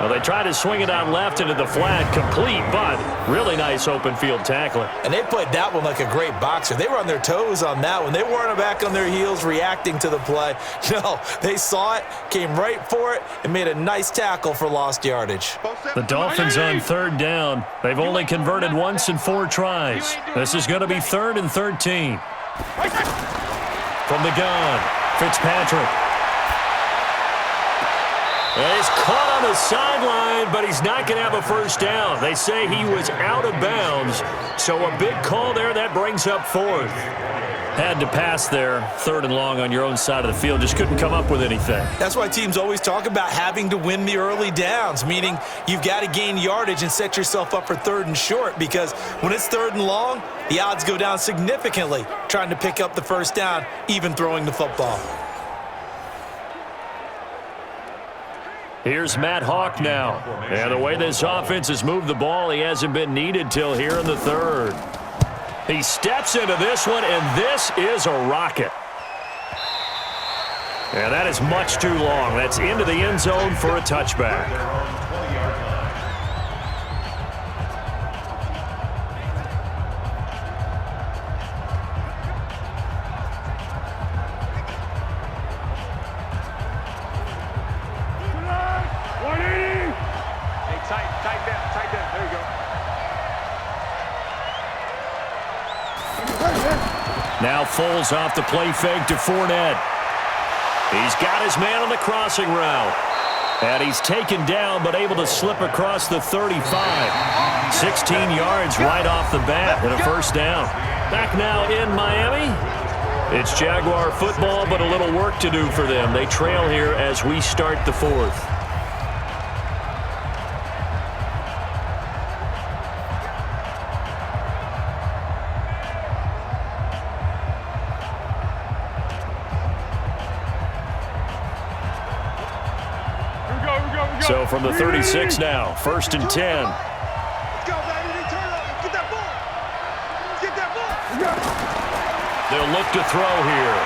S2: Well, they try to swing it out left into the flat, complete, but really nice open field tackling.
S3: And they played that one like a great boxer. They were on their toes on that one. They weren't back on their heels reacting to the play. No, they saw it, came right for it, and made a nice tackle for lost yardage.
S2: The Dolphins on 3rd down. They've only converted once in 4 tries. This is going to be 3rd and 13. From the gun, Fitzpatrick. He's caught on the sideline, but he's not going to have a 1st down. They say he was out of bounds, so a big call there. That brings up 4th. Had to pass there, 3rd and long on your own side of the field. Just couldn't come up with anything.
S3: That's why teams always talk about having to win the early downs, meaning you've got to gain yardage and set yourself up for 3rd and short, because when it's 3rd and long, the odds go down significantly trying to pick up the 1st down, even throwing the football.
S2: Here's Matt Hawk now. And the way this offense has moved the ball, he hasn't been needed till here in the 3rd. He steps into this one, and this is a rocket. And that is much too long. That's into the end zone for a touchback.
S6: Tight down. There you go.
S2: Now Foles off the play fake to Fournette. He's got his man on the crossing route. And he's taken down but able to slip across the 35. 16 yards right off the bat and a 1st down. Back now in Miami. It's Jaguar football, but a little work to do for them. They trail here as we start the 4th. So from the 36 now, 1st and 10.
S5: Let's go, baby. Turn up. Get that ball. Get that ball.
S2: They'll look to throw here.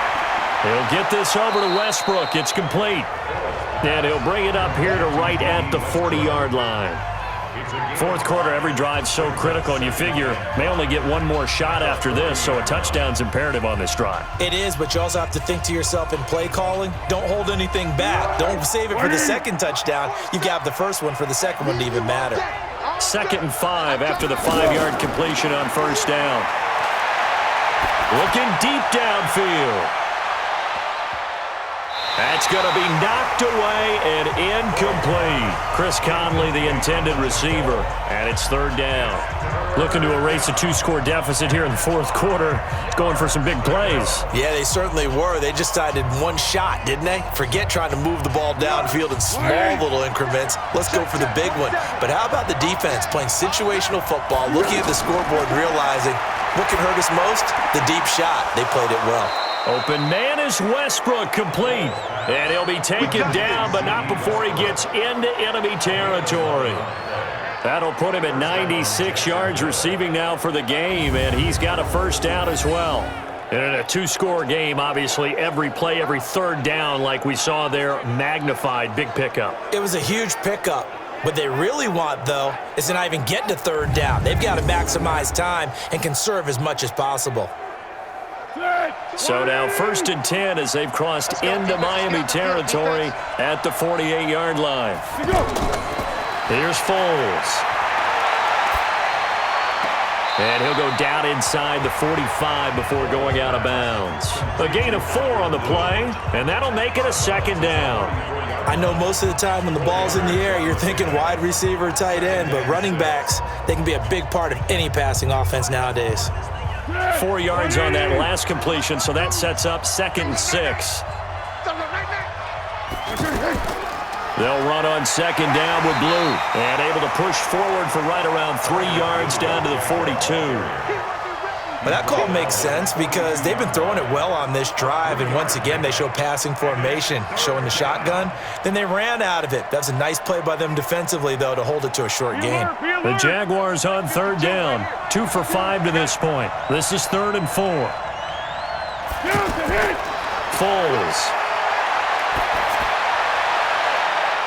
S2: He'll get this over to Westbrook. It's complete. And he'll bring it up here to right at the 40-yard line. 4th quarter, every drive's so critical, and you figure may only get one more shot after this, so a touchdown's imperative on this drive.
S3: It is, but you also have to think to yourself in play calling, don't hold anything back. Don't save it for the 2nd touchdown. You've got the 1st one for the 2nd one to even matter.
S2: 2nd and 5 after the 5-yard completion on 1st down. Looking deep downfield. That's going to be knocked away and incomplete. Chris Conley, the intended receiver, and it's third down. Looking to erase a two-score deficit here in the fourth quarter. Going for some big plays.
S3: Yeah, they certainly were. They just decided one shot, didn't they? Forget trying to move the ball downfield in small little increments. Let's go for the big one. But how about the defense playing situational football, looking at the scoreboard and realizing what can hurt us most? The deep shot. They played it well.
S2: Open man is Westbrook, complete. And he'll be taken down, but not before he gets into enemy territory. That'll put him at 96 yards receiving now for the game, and he's got a first down as well. And in a two-score game, obviously, every play, every third down, like we saw there, magnified, big pickup.
S3: It was a huge pickup. What they really want, though, is to not even get to third down. They've got to maximize time and conserve as much as possible.
S2: So now 1st and 10 as they've crossed into Miami territory at the 48-yard line. Here's Foles. And he'll go down inside the 45 before going out of bounds. A gain of 4 on the play, and that'll make it a second down.
S3: I know most of the time when the ball's in the air, you're thinking wide receiver, tight end, but running backs, they can be a big part of any passing offense nowadays.
S2: 4 yards on that last completion, so that sets up 2nd and 6. They'll run on 2nd down with Blue, and able to push forward for right around 3 yards down to the 42.
S3: But that call makes sense because they've been throwing it well on this drive, and once again they show passing formation, showing the shotgun. Then they ran out of it. That's a nice play by them defensively, though, to hold it to a short gain.
S2: The Jaguars on 3rd down, 2 for 5 to this point. This is 3rd and 4. Foles.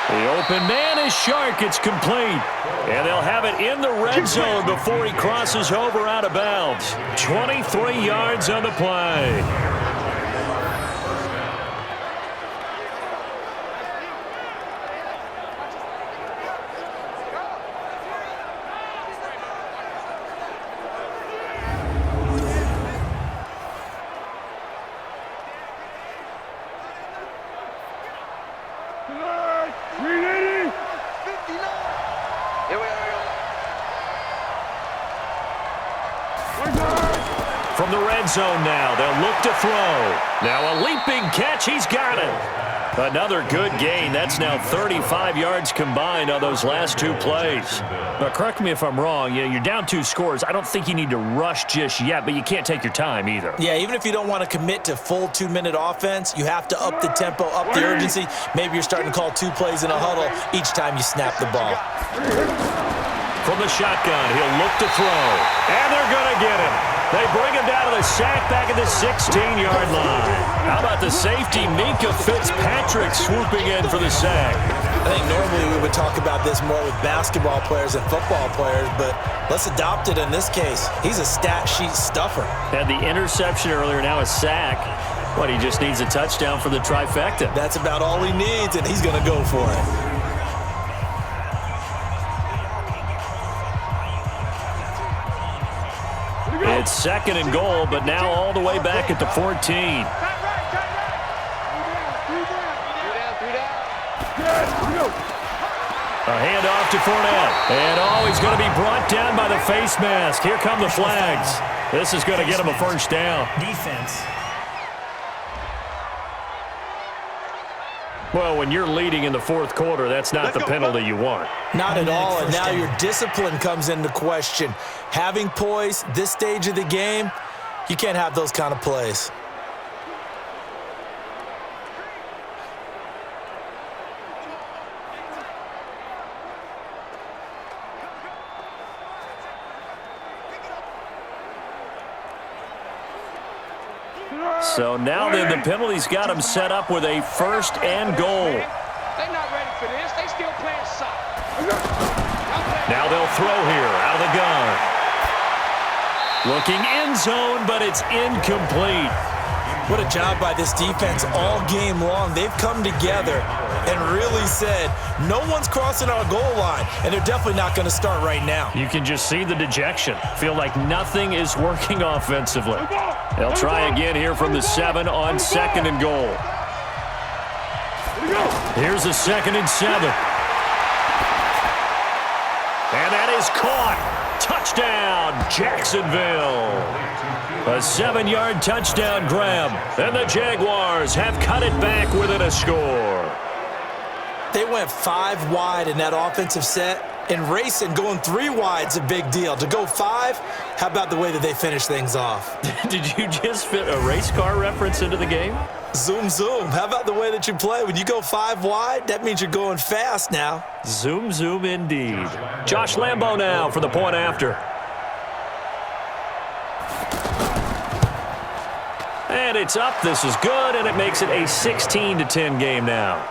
S2: The open man is Shark. It's complete. And they'll have it in the red zone before he crosses over out of bounds. 23 yards on the play. From the red zone now, they'll look to throw. Now a leaping catch, he's got it. Another good gain. That's now 35 yards combined on those last 2 plays. Now, correct me if I'm wrong. You're down 2 scores. I don't think you need to rush just yet, but you can't take your time either.
S3: Yeah, even if you don't want to commit to full 2-minute offense, you have to up the tempo, up the urgency. Maybe you're starting to call 2 plays in a huddle each time you snap the ball.
S2: From the shotgun, he'll look to throw. And they're going to get him. They bring him down to the sack back at the 16-yard line. How about the safety, Minka Fitzpatrick, swooping in for the sack?
S3: I think normally we would talk about this more with basketball players than football players, but let's adopt it in this case. He's a stat sheet stuffer.
S2: Had the interception earlier, now a sack. But he just needs a touchdown for the trifecta.
S3: That's about all he needs, and he's going to go for it.
S2: It's 2nd and goal, but now all the way back at the 14. A handoff to Fournette. And he's going to be brought down by the face mask. Here come the flags. This is going to get him a first down.
S7: Defense.
S2: Well, when you're leading in the fourth quarter, that's not the penalty you want.
S3: Not at all, and now your discipline comes into question. Having poise this stage of the game, you can't have those kind of plays.
S2: So now then the penalty's got him set up with a 1st and goal.
S6: They're not ready for this. They still playing soccer.
S2: Now they'll throw here out of the gun. Looking end zone, but it's incomplete.
S3: What a job by this defense all game long. They've come together and really said, no one's crossing our goal line, and they're definitely not going to start right now.
S2: You can just see the dejection. Feel like nothing is working offensively. They'll try again here from the 7 on 2nd and goal. Here's a 2nd and 7. And that is caught. Touchdown, Jacksonville. A 7-yard touchdown grab. And the Jaguars have cut it back within a score.
S3: They went 5 wide in that offensive set. And racing, going 3 wide's a big deal. To go 5, how about the way that they finish things off?
S2: Did you just fit a race car reference into the game?
S3: Zoom, zoom. How about the way that you play? When you go 5 wide, that means you're going fast now.
S2: Zoom, zoom indeed. Josh Lambo now for the point after. And it's up. This is good, and it makes it a 16-10 game now.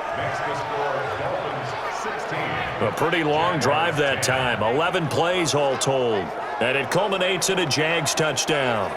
S2: A pretty long drive that time. 11 plays all told. And it culminates in a Jags touchdown.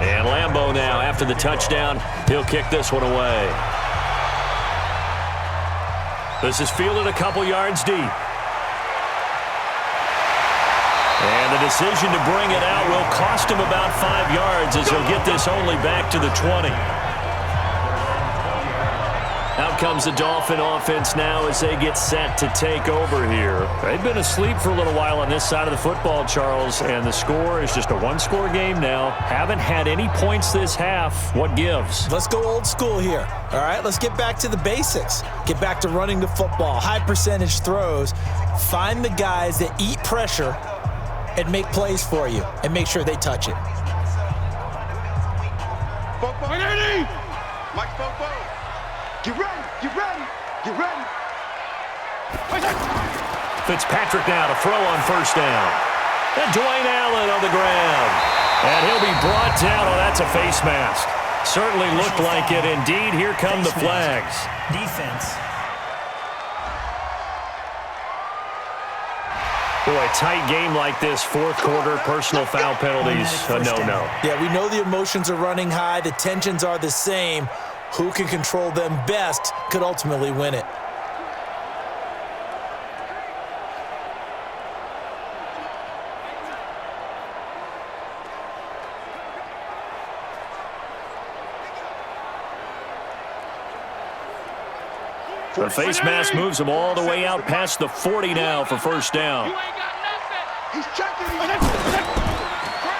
S2: And Lambo now, after the touchdown, he'll kick this one away. This is fielded a couple yards deep. And the decision to bring it out will cost him about 5 yards as he'll get this only back to the 20. Out comes the Dolphin offense now as they get set to take over here. They've been asleep for a little while on this side of the football, Charles, and the score is just a 1-score game now. Haven't had any points this half. What gives?
S3: Let's go old school here. All right, let's get back to the basics. Get back to running the football, high percentage throws. Find the guys that eat pressure and make plays for you and make sure they touch it.
S5: Mike Fopo. Get ready, get ready, get ready.
S2: Fitzpatrick now to throw on 1st down. And Dwayne Allen on the ground. And he'll be brought down. Oh, that's a face mask. Certainly looked like it. Indeed, here come the flags.
S7: Defense.
S2: Boy, a tight game like this, 4th quarter, personal foul penalties, a no-no.
S3: Yeah, we know the emotions are running high. The tensions are the same. Who can control them best could ultimately win it.
S2: The face mask moves him all the way out past the 40 now for 1st down.
S5: He's checking.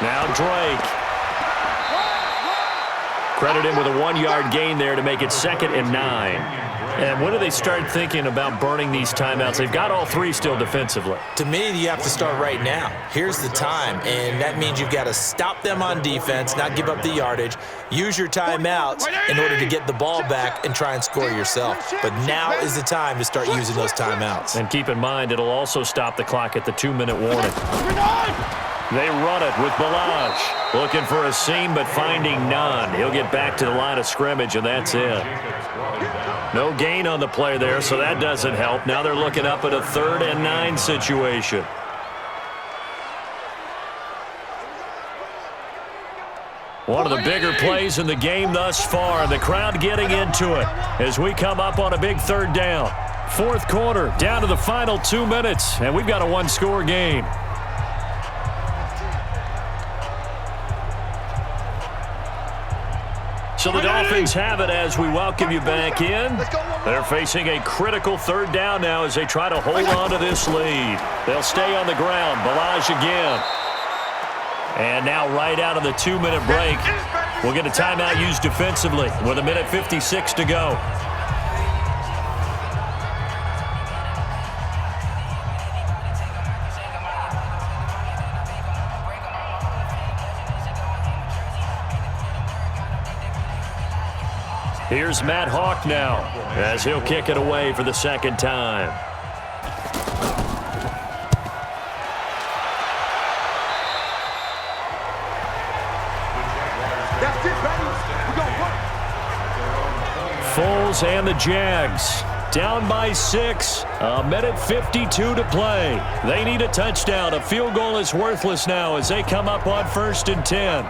S2: Now Drake. Credit him with a 1-yard gain there to make it 2nd and 9. And when do they start thinking about burning these timeouts? They've got all 3 still defensively.
S3: To me, you have to start right now. Here's the time, and that means you've got to stop them on defense, not give up the yardage, use your timeouts in order to get the ball back and try and score yourself. But now is the time to start using those timeouts.
S2: And keep in mind, it'll also stop the clock at the 2-minute warning. They run it with Balaj. Looking for a seam, but finding none. He'll get back to the line of scrimmage, and that's it. No gain on the play there, so that doesn't help. Now they're looking up at a 3rd and 9 situation. One of the bigger plays in the game thus far, and the crowd getting into it as we come up on a big 3rd down. 4th quarter, down to the final 2 minutes, and we've got a 1-score game. So the Dolphins have it as we welcome you back in. They're facing a critical 3rd down now as they try to hold on to this lead. They'll stay on the ground. Balaj again. And now right out of the 2-minute break, we'll get a timeout used defensively with 1:56 to go. Here's Matt Hawk now as he'll kick it away for the 2nd time.
S5: That's it, baby. We're going to work.
S2: Foles and the Jags down by 6. 1:52 to play. They need a touchdown. A field goal is worthless now as they come up on 1st and 10.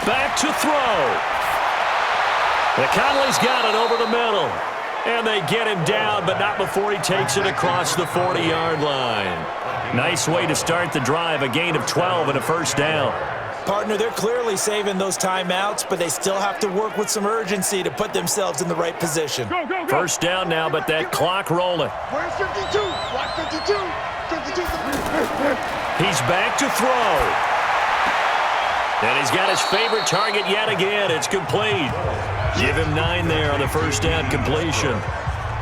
S2: Back to throw. Conley's got it over the middle. And they get him down, but not before he takes it across the 40-yard line. Nice way to start the drive, a gain of 12 and a first down.
S3: Partner, they're clearly saving those timeouts, but they still have to work with some urgency to put themselves in the right position.
S5: Go, go, go.
S2: First down now, but that clock rolling.
S5: Where's 52? Block 52. 52.
S2: He's back to throw. And he's got his favorite target yet again. It's complete. Give him 9 there on the first down completion.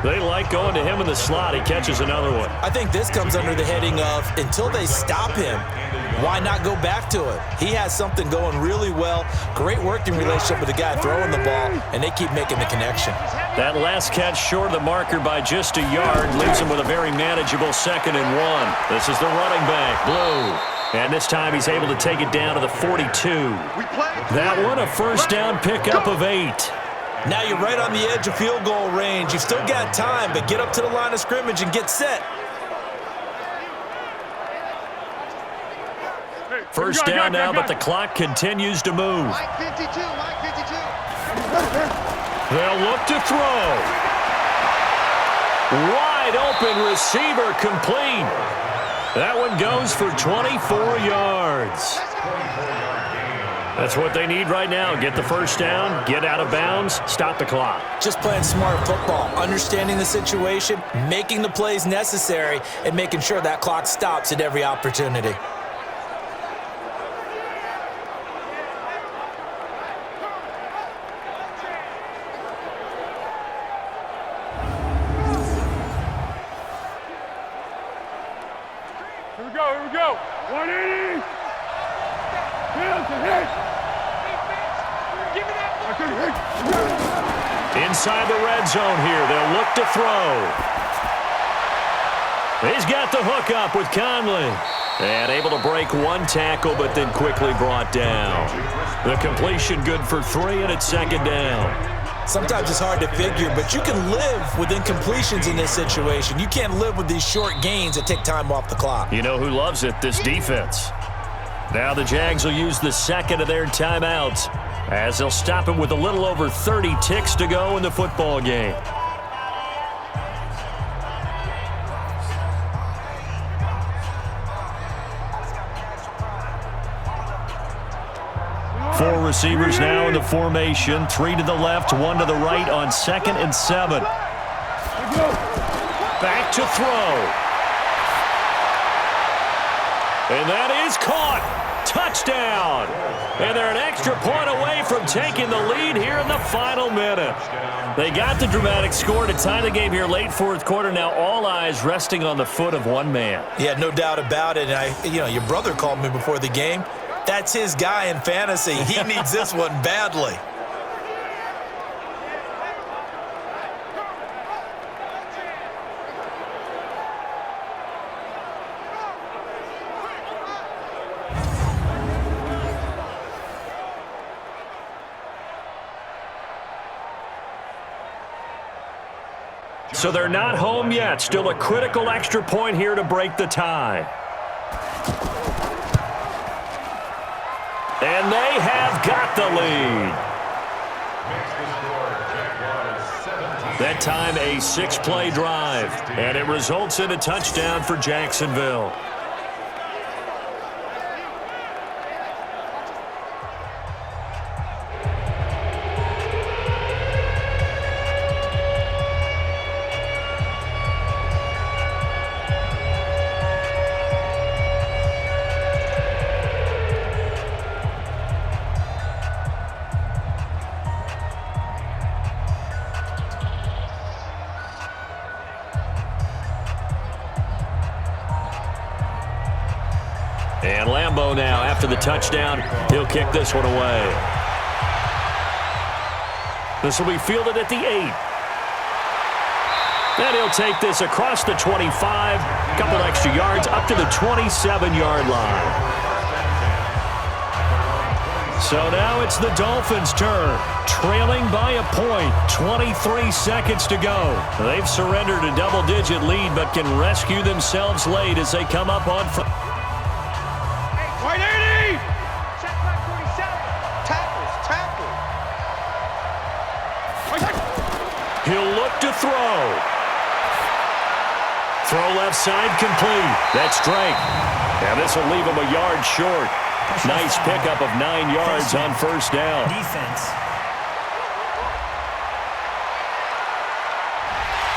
S2: They like going to him in the slot. He catches another one.
S3: I think this comes under the heading of until they stop him, why not go back to it? He has something going really well. Great working relationship with the guy throwing the ball, and they keep making the connection.
S2: That last catch short of the marker by just a yard leaves him with a very manageable 2nd and 1. This is the running back, Blue. And this time he's able to take it down to the 42. That one a first down pickup of 8.
S3: Now you're right on the edge of field goal range. You've still got time, but get up to the line of scrimmage and get set.
S2: First down now, but the clock continues to move.
S5: Mike 52, Mike 52.
S2: They'll look to throw. Wide open receiver complete. That one goes for 24 yards. That's what they need right now. Get the first down, get out of bounds, stop the clock.
S3: Just playing smart football, understanding the situation, making the plays necessary, and making sure that clock stops at every opportunity.
S5: Here we go. 180.
S2: Inside the red zone here, they'll look to throw. He's got the hook up with Conley. And able to break one tackle, but then quickly brought down. The completion good for 3, and it's 2nd down.
S3: Sometimes it's hard to figure, but you can live with incompletions in this situation. You can't live with these short gains that take time off the clock.
S2: You know who loves it? This defense. Now the Jags will use the 2nd of their timeouts as they'll stop him with a little over 30 ticks to go in the football game. Four receivers now in the formation. 3 to the left, 1 to the right on 2nd and 7. Back to throw. And that is caught. Touchdown. And they're an extra point away from taking the lead here in the final minute. They got the dramatic score to tie the game here late 4th quarter. Now all eyes resting on the foot of one man.
S3: Yeah, no doubt about it. And your brother called me before the game. That's his guy in fantasy. He needs this one badly.
S2: So they're not home yet. Still a critical extra point here to break the tie. And they have got the lead. That time a 6-play drive. And it results in a touchdown for Jacksonville. after the touchdown. He'll kick this one away. This will be fielded at the 8. And he'll take this across the 25, couple extra yards up to the 27-yard line. So now it's the Dolphins' turn, trailing by a point, 23 seconds to go. They've surrendered a double-digit lead, but can rescue themselves late as they come up on front.
S5: White 80!
S6: Check back 47.
S5: Tackle.
S2: He'll look to throw. Throw left side complete. That's Drake. And this will leave him a yard short. Nice pickup of 9 yards on first down.
S7: Defense.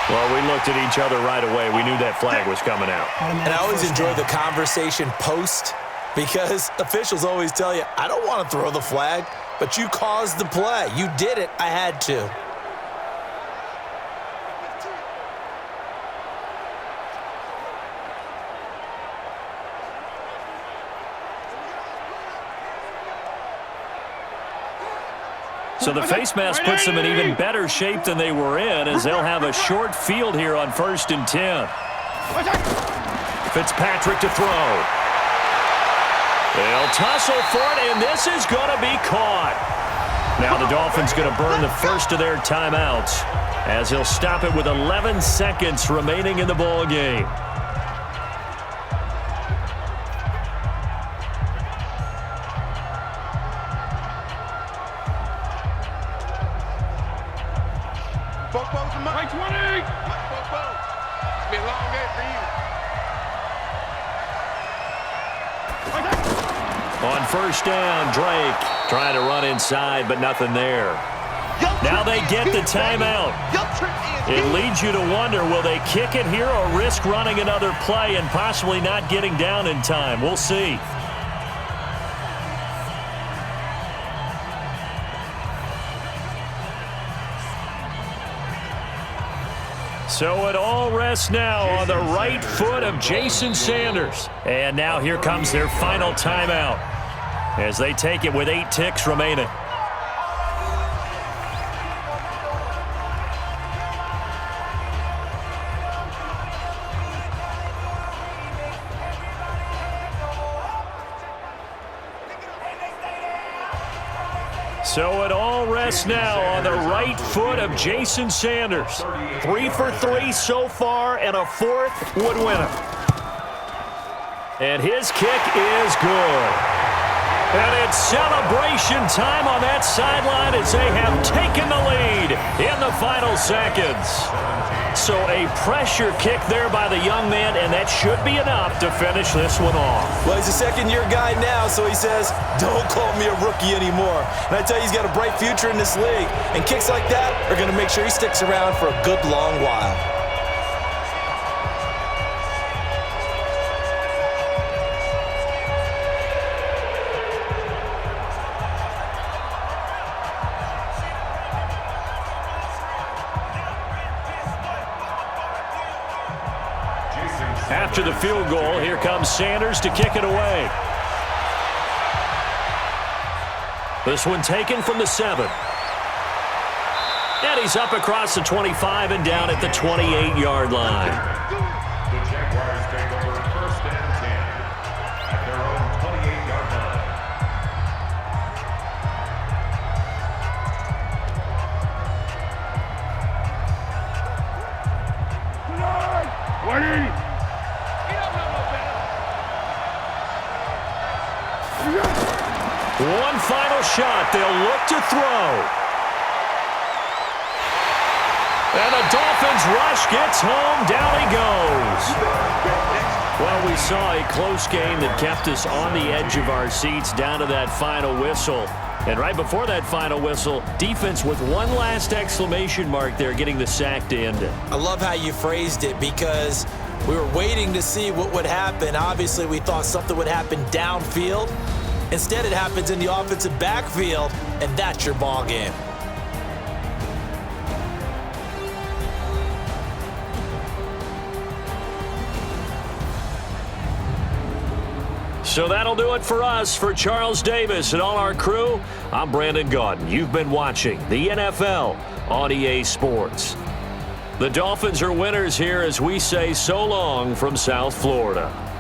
S2: Well, we looked at each other right away. We knew that flag was coming out.
S3: And I always enjoy the conversation post because officials always tell you, I don't want to throw the flag, but you caused the play. You did it. I had to.
S2: So the face mask puts them in even better shape than they were in, as they'll have a short field here on 1st and 10. Fitzpatrick to throw. They'll tussle for it, and this is going to be caught. Now the Dolphins going to burn the first of their timeouts, as he'll stop it with 11 seconds remaining in the ball game.
S5: White 20!
S6: It's been a long day for you.
S2: On first down, Drake trying to run inside, but nothing there. Now they get the timeout. It leads you to wonder, will they kick it here or risk running another play and possibly not getting down in time? We'll see. So it all rests now on the right foot of Jason Sanders. And now here comes their final timeout as they take it with 8 ticks remaining. So it all rests now on the right foot of Jason Sanders. 3 for 3 so far, and a 4th would win it. And his kick is good. And it's celebration time on that sideline as they have taken the lead in the final seconds. So a pressure kick there by the young man, and that should be enough to finish this one off.
S3: Well, he's a second-year guy now, so he says, don't call me a rookie anymore. And I tell you, he's got a bright future in this league. And kicks like that are going to make sure he sticks around for a good long while.
S2: After the field goal, here comes Sanders to kick it away. This one taken from the 7. And he's up across the 25 and down at the 28-yard line.
S4: The Jaguars take over 1st and 10 at their own 28-yard line.
S5: 180!
S2: One final shot. They'll look to throw. And the Dolphins rush gets home. Down he goes. Well, we saw a close game that kept us on the edge of our seats down to that final whistle. And right before that final whistle, defense with one last exclamation mark there, getting the sack to end it.
S3: I love how you phrased it because we were waiting to see what would happen. Obviously, we thought something would happen downfield. Instead, it happens in the offensive backfield, and that's your ball game.
S2: So that'll do it for us. For Charles Davis and all our crew, I'm Brandon Gaudin. You've been watching the NFL on EA Sports. The Dolphins are winners here as we say so long from South Florida.